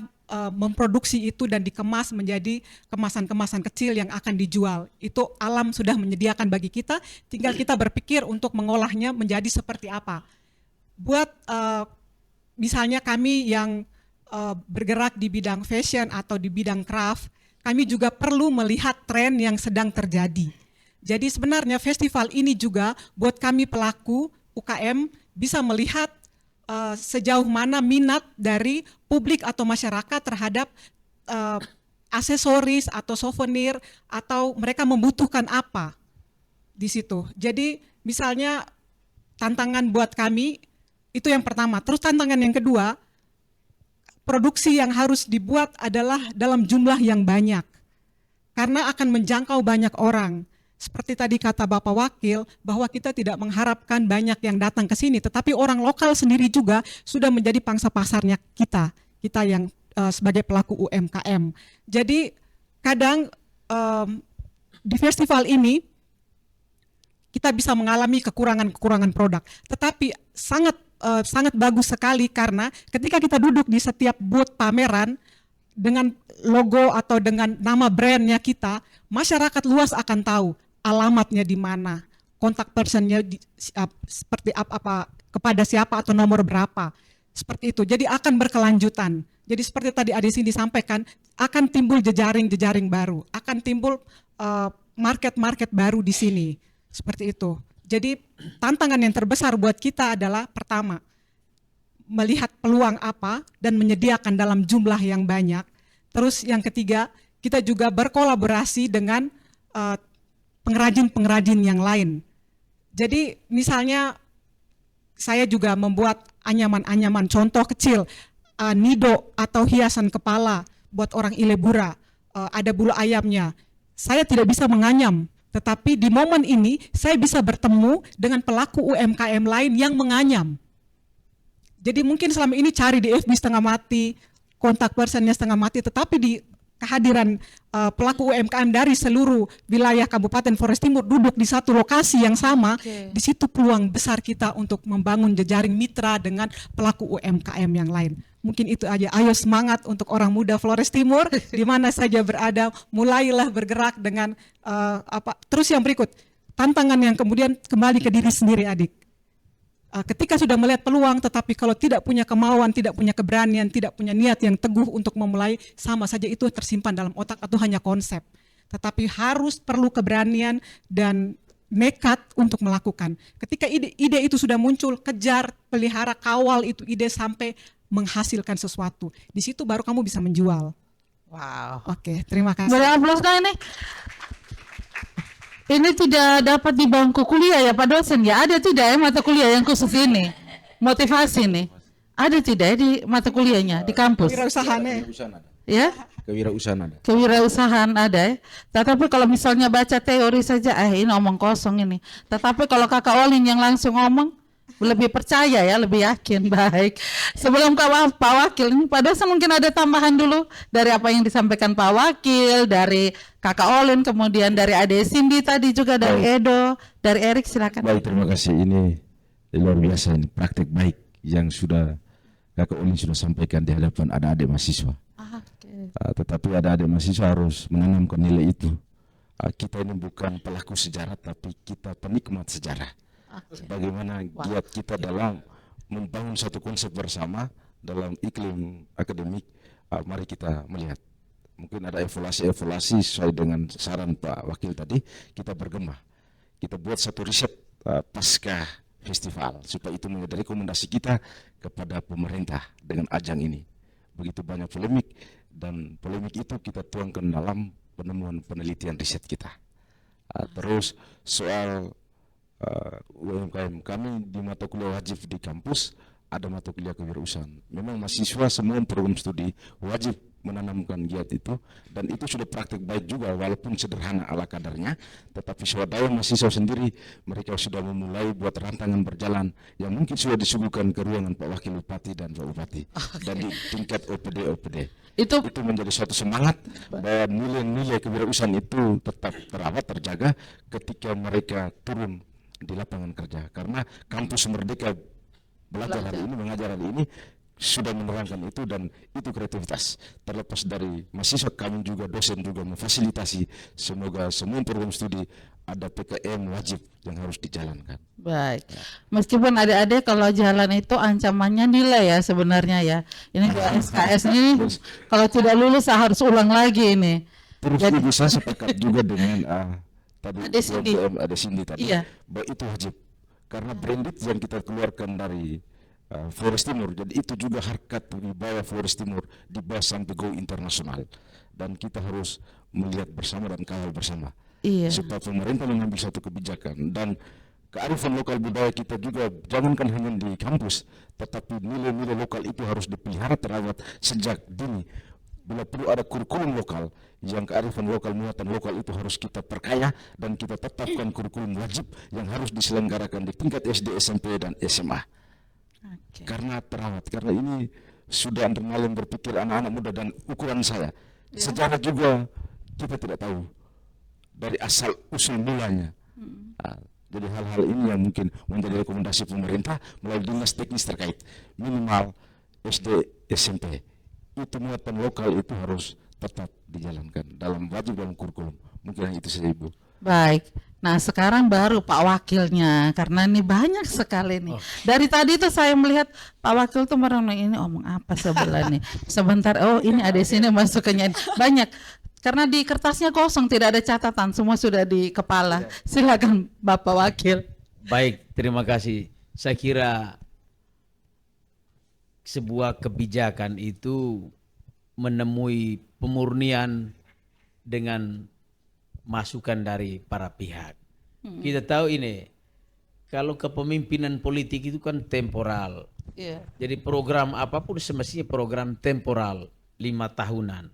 S4: memproduksi itu dan dikemas menjadi kemasan-kemasan kecil yang akan dijual. Itu alam sudah menyediakan bagi kita, tinggal kita berpikir untuk mengolahnya menjadi seperti apa. Buat misalnya kami yang bergerak di bidang fashion atau di bidang craft, kami juga perlu melihat tren yang sedang terjadi. Jadi sebenarnya festival ini juga buat kami pelaku UKM bisa melihat sejauh mana minat dari publik atau masyarakat terhadap aksesoris atau souvenir, atau mereka membutuhkan apa di situ. Jadi misalnya tantangan buat kami itu yang pertama. Terus tantangan yang kedua, produksi yang harus dibuat adalah dalam jumlah yang banyak karena akan menjangkau banyak orang. Seperti tadi kata Bapak Wakil, bahwa kita tidak mengharapkan banyak yang datang ke sini, tetapi orang lokal sendiri juga sudah menjadi pangsa pasarnya kita yang sebagai pelaku UMKM. Jadi kadang di festival ini kita bisa mengalami kekurangan produk, tetapi sangat bagus sekali karena ketika kita duduk di setiap booth pameran dengan logo atau dengan nama brandnya kita, masyarakat luas akan tahu alamatnya di mana, kontak personnya seperti apa kepada siapa atau nomor berapa, seperti itu. Jadi akan berkelanjutan. Jadi seperti tadi Adi Cindy disampaikan, akan timbul jejaring baru, akan timbul market baru di sini, seperti itu. Jadi tantangan yang terbesar buat kita adalah pertama, melihat peluang apa dan menyediakan dalam jumlah yang banyak. Terus yang ketiga, kita juga berkolaborasi dengan pengrajin-pengrajin yang lain. Jadi misalnya saya juga membuat anyaman-anyaman, contoh kecil, nido atau hiasan kepala buat orang Ilebura, ada bulu ayamnya. Saya tidak bisa menganyam, tetapi di momen ini saya bisa bertemu dengan pelaku UMKM lain yang menganyam. Jadi mungkin selama ini cari di FB setengah mati, kontak personnya setengah mati, tetapi di kehadiran pelaku UMKM dari seluruh wilayah Kabupaten Flores Timur duduk di satu lokasi yang sama, di situ peluang besar kita untuk membangun jejaring mitra dengan pelaku UMKM yang lain. Mungkin itu aja. Ayo semangat untuk orang muda Flores Timur, di mana saja berada, mulailah bergerak dengan terus yang berikut, tantangan yang kemudian kembali ke diri sendiri, adik. Ketika sudah melihat peluang, tetapi kalau tidak punya kemauan, tidak punya keberanian, tidak punya niat yang teguh untuk memulai, sama saja itu tersimpan dalam otak atau hanya konsep. Tetapi harus perlu keberanian dan nekat untuk melakukan. Ketika ide itu sudah muncul, kejar, pelihara, kawal itu ide sampai menghasilkan sesuatu. Di situ baru kamu bisa menjual.
S1: Wow.
S4: Oke, terima kasih.
S1: Beri aplaus dong ini. Ini tidak dapat di bangku kuliah ya Pak dosen ya? Ada tidak ya mata kuliah yang khusus ini? Motivasi nih. Ada tidak di mata kuliahnya di kampus?
S4: Wirausahaannya.
S1: Ya?
S3: Kewirausahaan ada.
S1: Kewirausahaan ada ya. Tetapi kalau misalnya baca teori saja, ini omong kosong ini. Tetapi kalau Kakak Olin yang langsung ngomong, lebih percaya ya, lebih yakin. Baik. Sebelum Pak Wakil, ini Pak dosen mungkin ada tambahan dulu dari apa yang disampaikan Pak Wakil, dari Kakak Olin, kemudian dari Ade Cindy tadi juga, dari Edo, dari Erik, silakan.
S3: Baik, terima kasih. Ini luar biasa, ini praktek baik yang sudah Kakak Olin sudah sampaikan di hadapan adik-adik mahasiswa. Tetapi adik-adik mahasiswa harus menanamkan nilai itu. Kita ini bukan pelaku sejarah, tapi kita penikmat sejarah. Bagaimana giat kita dalam membangun satu konsep bersama dalam iklim akademik, mari kita melihat. Mungkin ada evaluasi sesuai dengan saran Pak Wakil tadi, kita bergema. Kita buat satu riset pasca festival, supaya itu menjadi rekomendasi kita kepada pemerintah dengan ajang ini. Begitu banyak polemik, dan polemik itu kita tuangkan dalam penemuan penelitian riset kita. Terus soal UMKM, kami di mata kuliah wajib di kampus ada mata kuliah kewirausahaan. Memang mahasiswa semua program studi wajib menanamkan giat itu, dan itu sudah praktik baik juga walaupun sederhana ala kadarnya, tetapi swadaya mahasiswa sendiri mereka sudah memulai buat rantangan berjalan yang mungkin sudah disuguhkan ke ruangan Pak Wakil Bupati dan Pak Bupati, dan di tingkat OPD. Itu menjadi suatu semangat bahwa nilai-nilai kewirausahaan itu tetap terawat, terjaga ketika mereka turun di lapangan kerja, karena kampus Merdeka belajar hari ini, mengajar hari ini sudah menerangkan itu, dan itu kreativitas. Terlepas dari mahasiswa, kami juga dosen juga memfasilitasi, semoga semua program studi ada PKM wajib yang harus dijalankan.
S1: Baik. Meskipun adik-adik kalau jalan itu ancamannya nilai ya sebenarnya ya. Ini SKS ini kalau tidak lulus harus ulang lagi ini.
S3: Terus
S1: Jadi,
S3: ibu saya sepakat juga dengan tadi
S1: Ade
S3: Cindy tadi,
S1: iya,
S3: bahwa itu wajib. Karena branded yang kita keluarkan dari Flores Timur, jadi itu juga harkat wibawa Flores Timur dibawa sampai go internasional, dan kita harus melihat bersama dan kawal bersama, supaya pemerintah mengambil satu kebijakan, dan kearifan lokal budaya kita juga jangankan hanya di kampus, tetapi nilai-nilai lokal itu harus dipelihara, terawat sejak dini. Bila perlu ada kurikulum lokal, yang kearifan lokal, muatan lokal itu harus kita perkaya, dan kita tetapkan kurikulum wajib yang harus diselenggarakan di tingkat SD, SMP, dan SMA. Karena terawat, karena ini sudah adrenalin berpikir anak-anak muda, dan ukuran saya sejarah juga kita tidak tahu dari asal usul mulanya. Jadi hal-hal ini yang mungkin menjadi rekomendasi pemerintah melalui dinas teknis terkait, minimal SD, SMP itu muatan lokal itu harus tetap dijalankan dalam wajib dalam kurikulum. Mungkin itu saja Ibu.
S1: baik. Nah sekarang baru Pak Wakilnya, karena ini banyak sekali nih. Dari tadi tuh saya melihat Pak Wakil tuh merenung, ini omong apa sebelah nih. Sebentar, ini ada sini masukannya banyak. Karena di kertasnya kosong, tidak ada catatan, semua sudah di kepala. Silakan Bapak Wakil.
S2: Baik, terima kasih. Saya kira sebuah kebijakan itu menemui pemurnian dengan masukan dari para pihak. Kita tahu ini kalau kepemimpinan politik itu kan temporal.
S1: Iya.
S2: Jadi program apapun semestinya program temporal 5 tahunan.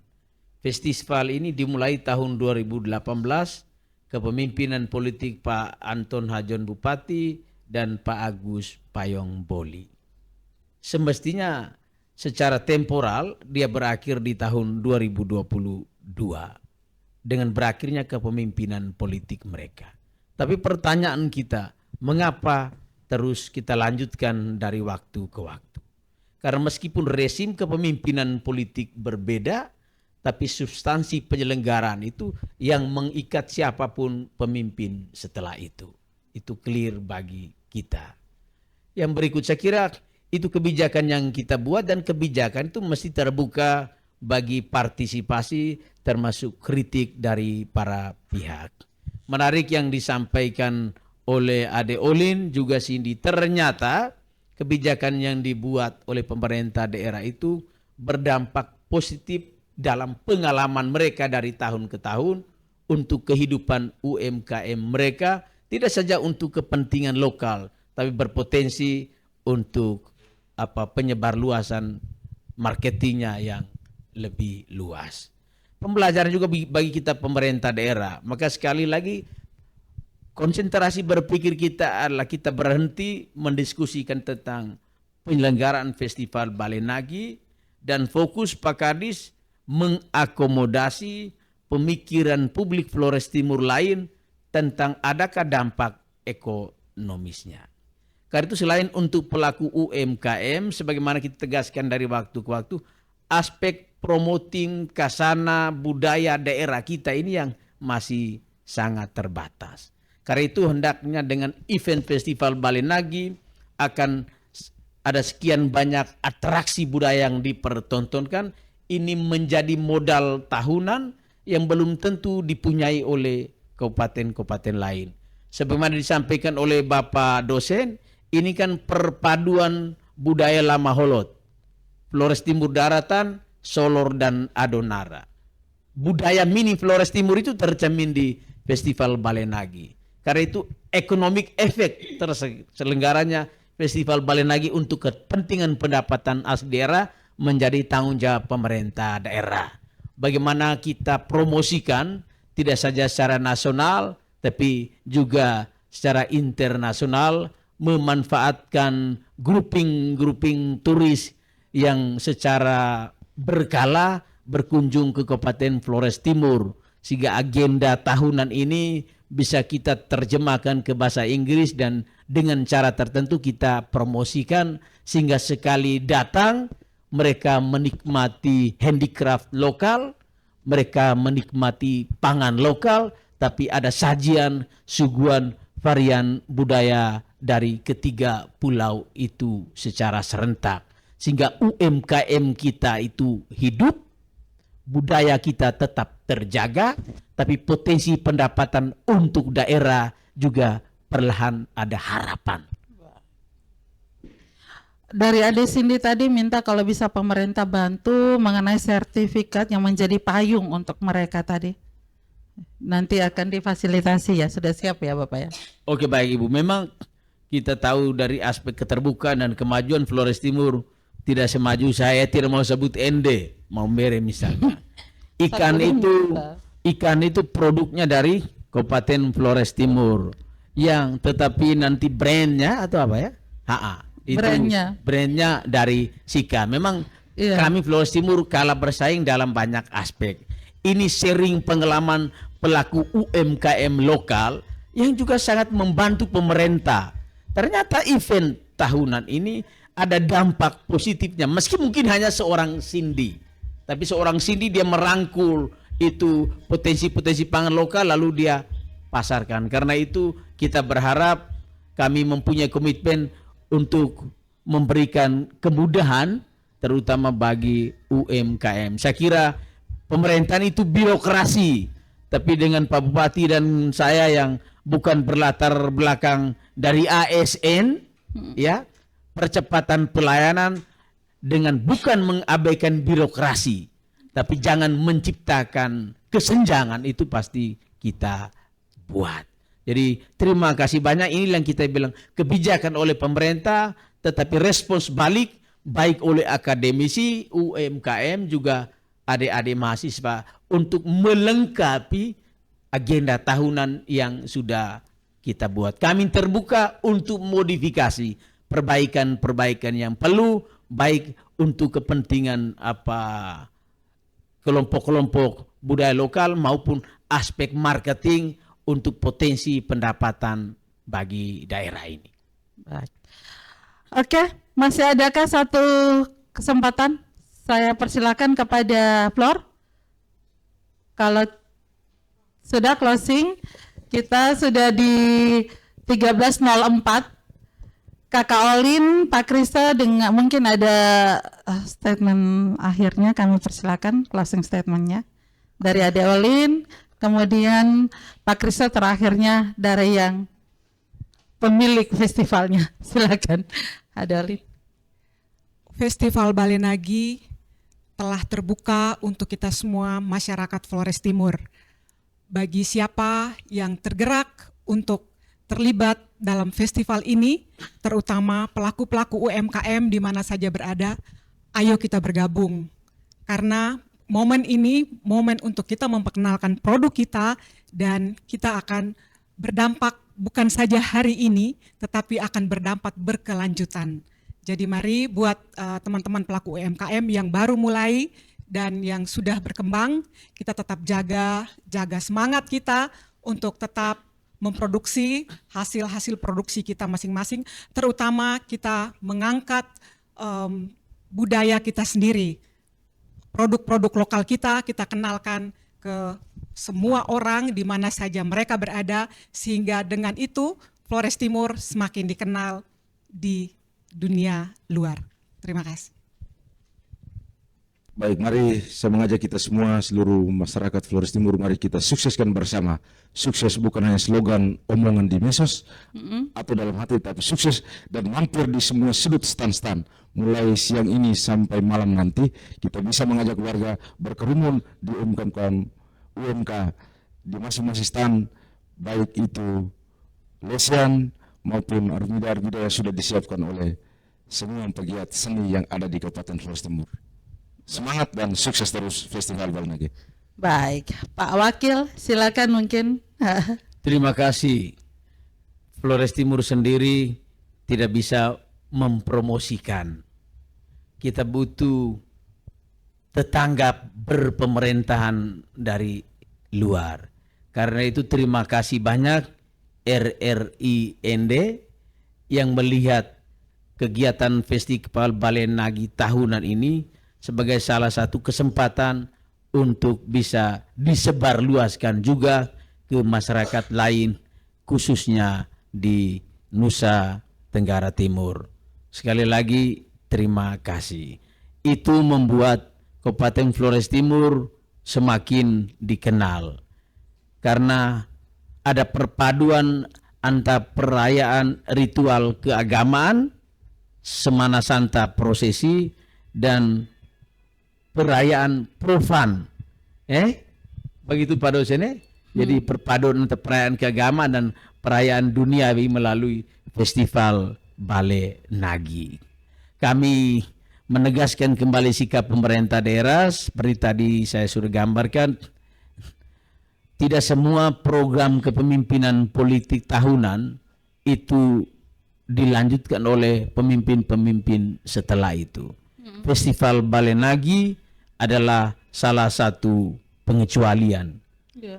S2: Festival ini dimulai tahun 2018, kepemimpinan politik Pak Anton Hajon Bupati dan Pak Agus Payong Boli. Semestinya secara temporal dia berakhir di tahun 2022 dengan berakhirnya kepemimpinan politik mereka. Tapi pertanyaan kita, mengapa terus kita lanjutkan dari waktu ke waktu? Karena meskipun rezim kepemimpinan politik berbeda, tapi substansi penyelenggaraan itu yang mengikat siapapun pemimpin setelah itu. Itu clear bagi kita. Yang berikut saya kira itu kebijakan yang kita buat, dan kebijakan itu mesti terbuka bagi partisipasi termasuk kritik dari para pihak. Menarik yang disampaikan oleh Ade Olin juga Cindy, ternyata kebijakan yang dibuat oleh pemerintah daerah itu berdampak positif dalam pengalaman mereka dari tahun ke tahun untuk kehidupan UMKM mereka, tidak saja untuk kepentingan lokal, tapi berpotensi untuk penyebar luasan marketingnya yang lebih luas. Pembelajaran juga bagi kita pemerintah daerah. Maka sekali lagi konsentrasi berpikir kita adalah kita berhenti mendiskusikan tentang penyelenggaraan Festival Balenagi dan fokus Pak Kadis mengakomodasi pemikiran publik Flores Timur lain tentang adakah dampak ekonomisnya. Karena itu selain untuk pelaku UMKM, sebagaimana kita tegaskan dari waktu ke waktu, aspek promoting kasana budaya daerah kita ini yang masih sangat terbatas. Karena itu hendaknya dengan event Festival Balenagi akan ada sekian banyak atraksi budaya yang dipertontonkan. Ini menjadi modal tahunan yang belum tentu dipunyai oleh kabupaten-kabupaten lain. Sebagaimana disampaikan oleh Bapak dosen, ini kan perpaduan budaya Lama Holot, Flores Timur Daratan, Solor dan Adonara. Budaya mini Flores Timur itu tercermin di Festival Balenagi. Karena itu economic effect terselenggaranya Festival Balenagi untuk kepentingan pendapatan asli daerah menjadi tanggung jawab pemerintah daerah. Bagaimana kita promosikan tidak saja secara nasional tapi juga secara internasional, memanfaatkan grouping turis yang secara berkala berkunjung ke Kabupaten Flores Timur, sehingga agenda tahunan ini bisa kita terjemahkan ke bahasa Inggris dan dengan cara tertentu kita promosikan sehingga sekali datang mereka menikmati handicraft lokal, mereka menikmati pangan lokal, tapi ada sajian, suguhan, varian budaya dari ketiga pulau itu secara serentak. Sehingga UMKM kita itu hidup, budaya kita tetap terjaga, tapi potensi pendapatan untuk daerah juga perlahan ada harapan.
S1: Dari Ade Cindy tadi minta kalau bisa pemerintah bantu mengenai sertifikat yang menjadi payung untuk mereka tadi. Nanti akan difasilitasi ya, sudah siap ya Bapak ya?
S2: Oke baik Ibu, memang kita tahu dari aspek keterbukaan dan kemajuan Flores Timur tidak semaju, saya tidak mau sebut ND, mau mere misalnya. Ikan itu produknya dari Kabupaten Flores Timur, yang tetapi nanti brandnya atau apa ya? Itu brandnya dari Sika. Memang kami Flores Timur kalah bersaing dalam banyak aspek. Ini sharing pengalaman pelaku UMKM lokal yang juga sangat membantu pemerintah. Ternyata event tahunan ini ada dampak positifnya, meski mungkin hanya seorang Cindy, tapi seorang Cindy dia merangkul itu potensi-potensi pangan lokal lalu dia pasarkan. Karena itu kita berharap kami mempunyai komitmen untuk memberikan kemudahan terutama bagi UMKM. Saya kira pemerintahan itu birokrasi, tapi dengan Pak Bupati dan saya yang bukan berlatar belakang dari ASN, ya, percepatan pelayanan dengan bukan mengabaikan birokrasi, tapi jangan menciptakan kesenjangan, itu pasti kita buat. Jadi terima kasih banyak. Ini yang kita bilang kebijakan oleh pemerintah, tetapi respons balik baik oleh akademisi, UMKM juga adik-adik mahasiswa untuk melengkapi agenda tahunan yang sudah kita buat. Kami terbuka untuk modifikasi perbaikan-perbaikan yang perlu, baik untuk kepentingan kelompok-kelompok budaya lokal maupun aspek marketing untuk potensi pendapatan bagi daerah ini.
S1: Baik. Oke, masih adakah satu kesempatan? Saya persilakan kepada Flor. Kalau sudah closing, kita sudah di 13.04. Kakak Olin, Pak Krista, dengan mungkin ada statement akhirnya, kami persilakan closing statementnya dari Ade Olin, kemudian Pak Krista terakhirnya dari yang pemilik festivalnya. Silakan, Ade Olin.
S4: Festival Balenagi telah terbuka untuk kita semua masyarakat Flores Timur. Bagi siapa yang tergerak untuk terlibat dalam festival ini, terutama pelaku-pelaku UMKM di mana saja berada, ayo kita bergabung. Karena momen ini momen untuk kita memperkenalkan produk kita, dan kita akan berdampak bukan saja hari ini, tetapi akan berdampak berkelanjutan. Jadi mari buat teman-teman pelaku UMKM yang baru mulai dan yang sudah berkembang, kita tetap jaga semangat kita untuk tetap memproduksi hasil-hasil produksi kita masing-masing, terutama kita mengangkat budaya kita sendiri. Produk-produk lokal kita kenalkan ke semua orang di mana saja mereka berada, sehingga dengan itu Flores Timur semakin dikenal di dunia luar. Terima kasih.
S3: Baik, mari saya mengajak kita semua, seluruh masyarakat Flores Timur, mari kita sukseskan bersama. Sukses bukan hanya slogan omongan di medsos atau dalam hati, tapi sukses dan mampir di semua sudut stand-stand. Mulai siang ini sampai malam nanti, kita bisa mengajak warga berkerumun di UMK di masing-masing stand, baik itu lesian maupun armida-armida yang sudah disiapkan oleh semua pegiat seni yang ada di Kabupaten Flores Timur. Semangat dan sukses terus Festival Balenagi.
S1: Baik, Pak Wakil, silakan mungkin.
S2: Terima kasih. Flores Timur sendiri tidak bisa mempromosikan. Kita butuh tetangga berpemerintahan dari luar. Karena itu terima kasih banyak RRIND yang melihat kegiatan Festival Balenagi tahunan ini sebagai salah satu kesempatan untuk bisa disebarluaskan juga ke masyarakat lain, khususnya di Nusa Tenggara Timur. Sekali lagi terima kasih. Itu membuat Kabupaten Flores Timur semakin dikenal karena ada perpaduan antara perayaan ritual keagamaan, Semana Santa prosesi, dan perayaan profan. Begitu Pak dosen. Jadi perpaduan antara perayaan keagamaan dan perayaan duniawi melalui Festival Balenagi. Kami menegaskan kembali sikap pemerintah daerah seperti tadi saya sudah gambarkan. Tidak semua program kepemimpinan politik tahunan itu dilanjutkan oleh pemimpin-pemimpin setelah itu. Festival Balenagi adalah salah satu pengecualian.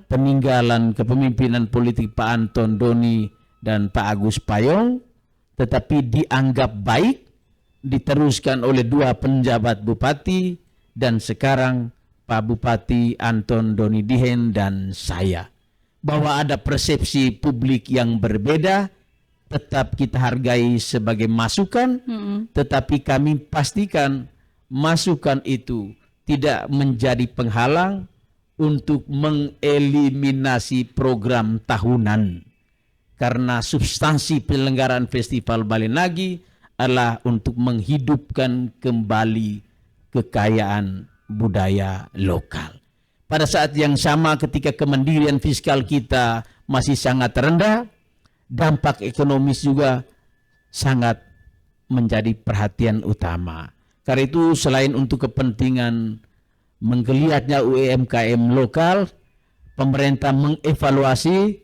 S2: Peninggalan kepemimpinan politik Pak Anton Doni dan Pak Agus Payong, tetapi dianggap baik, diteruskan oleh dua penjabat bupati, dan sekarang Pak Bupati Anton Doni Dihen dan saya. Bahwa ada persepsi publik yang berbeda, tetap kita hargai sebagai masukan, tetapi kami pastikan masukan itu tidak menjadi penghalang untuk mengeliminasi program tahunan. Karena substansi penyelenggaraan Festival Balenagi adalah untuk menghidupkan kembali kekayaan budaya lokal. pada saat yang sama ketika kemandirian fiskal kita masih sangat rendah, dampak ekonomis juga sangat menjadi perhatian utama. Karena itu selain untuk kepentingan menggeliatnya UMKM lokal, pemerintah mengevaluasi.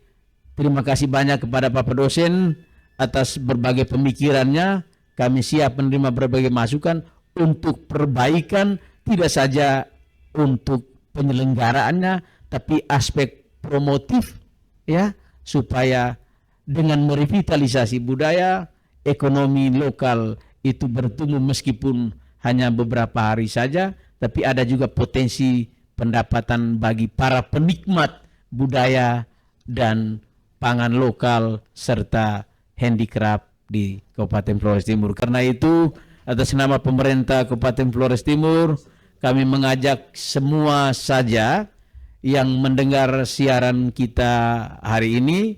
S2: Terima kasih banyak kepada Bapak dosen atas berbagai pemikirannya. Kami siap menerima berbagai masukan untuk perbaikan, tidak saja untuk penyelenggaraannya, tapi aspek promotif, ya, supaya dengan merevitalisasi budaya, ekonomi lokal itu bertumbuh meskipun hanya beberapa hari saja, tapi ada juga potensi pendapatan bagi para penikmat budaya dan pangan lokal serta handicraft di Kabupaten Flores Timur. Karena itu, atas nama pemerintah Kabupaten Flores Timur, kami mengajak semua saja yang mendengar siaran kita hari ini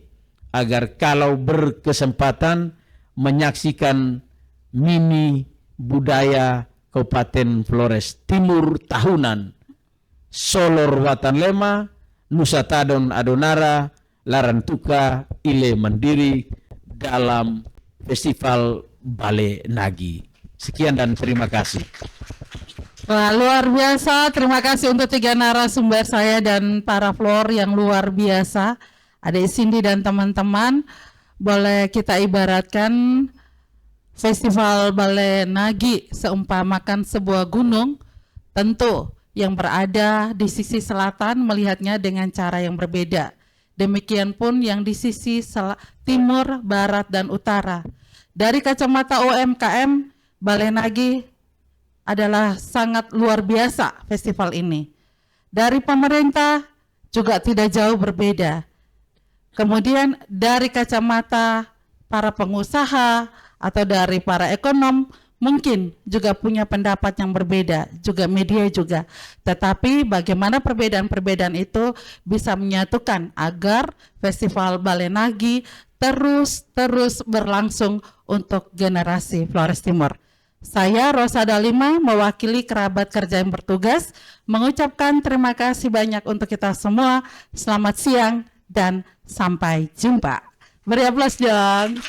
S2: agar kalau berkesempatan menyaksikan mini budaya Kabupaten Flores Timur tahunan Solor Watan Lema, Nusa Tadon Adonara, Larantuka, Ile Mandiri dalam Festival Bale Nagi. Sekian dan terima kasih.
S1: Wah, luar biasa. Terima kasih untuk 3 narasumber saya dan para Flor yang luar biasa. Adik Cindy dan teman-teman, boleh kita ibaratkan Festival Bale Nagi seumpamakan sebuah gunung, tentu yang berada di sisi selatan melihatnya dengan cara yang berbeda. Demikian pun yang di sisi timur, barat, dan utara. Dari kacamata UMKM, Bale Nagi adalah sangat luar biasa festival ini. Dari pemerintah juga tidak jauh berbeda. Kemudian dari kacamata para pengusaha atau dari para ekonom mungkin juga punya pendapat yang berbeda, juga media juga. Tetapi bagaimana perbedaan-perbedaan itu bisa menyatukan agar Festival Bale Nagi terus berlangsung untuk generasi Flores Timur. Saya Rosada Lima mewakili kerabat kerja yang bertugas mengucapkan terima kasih banyak untuk kita semua. Selamat siang dan sampai jumpa. Beri aplaus dong.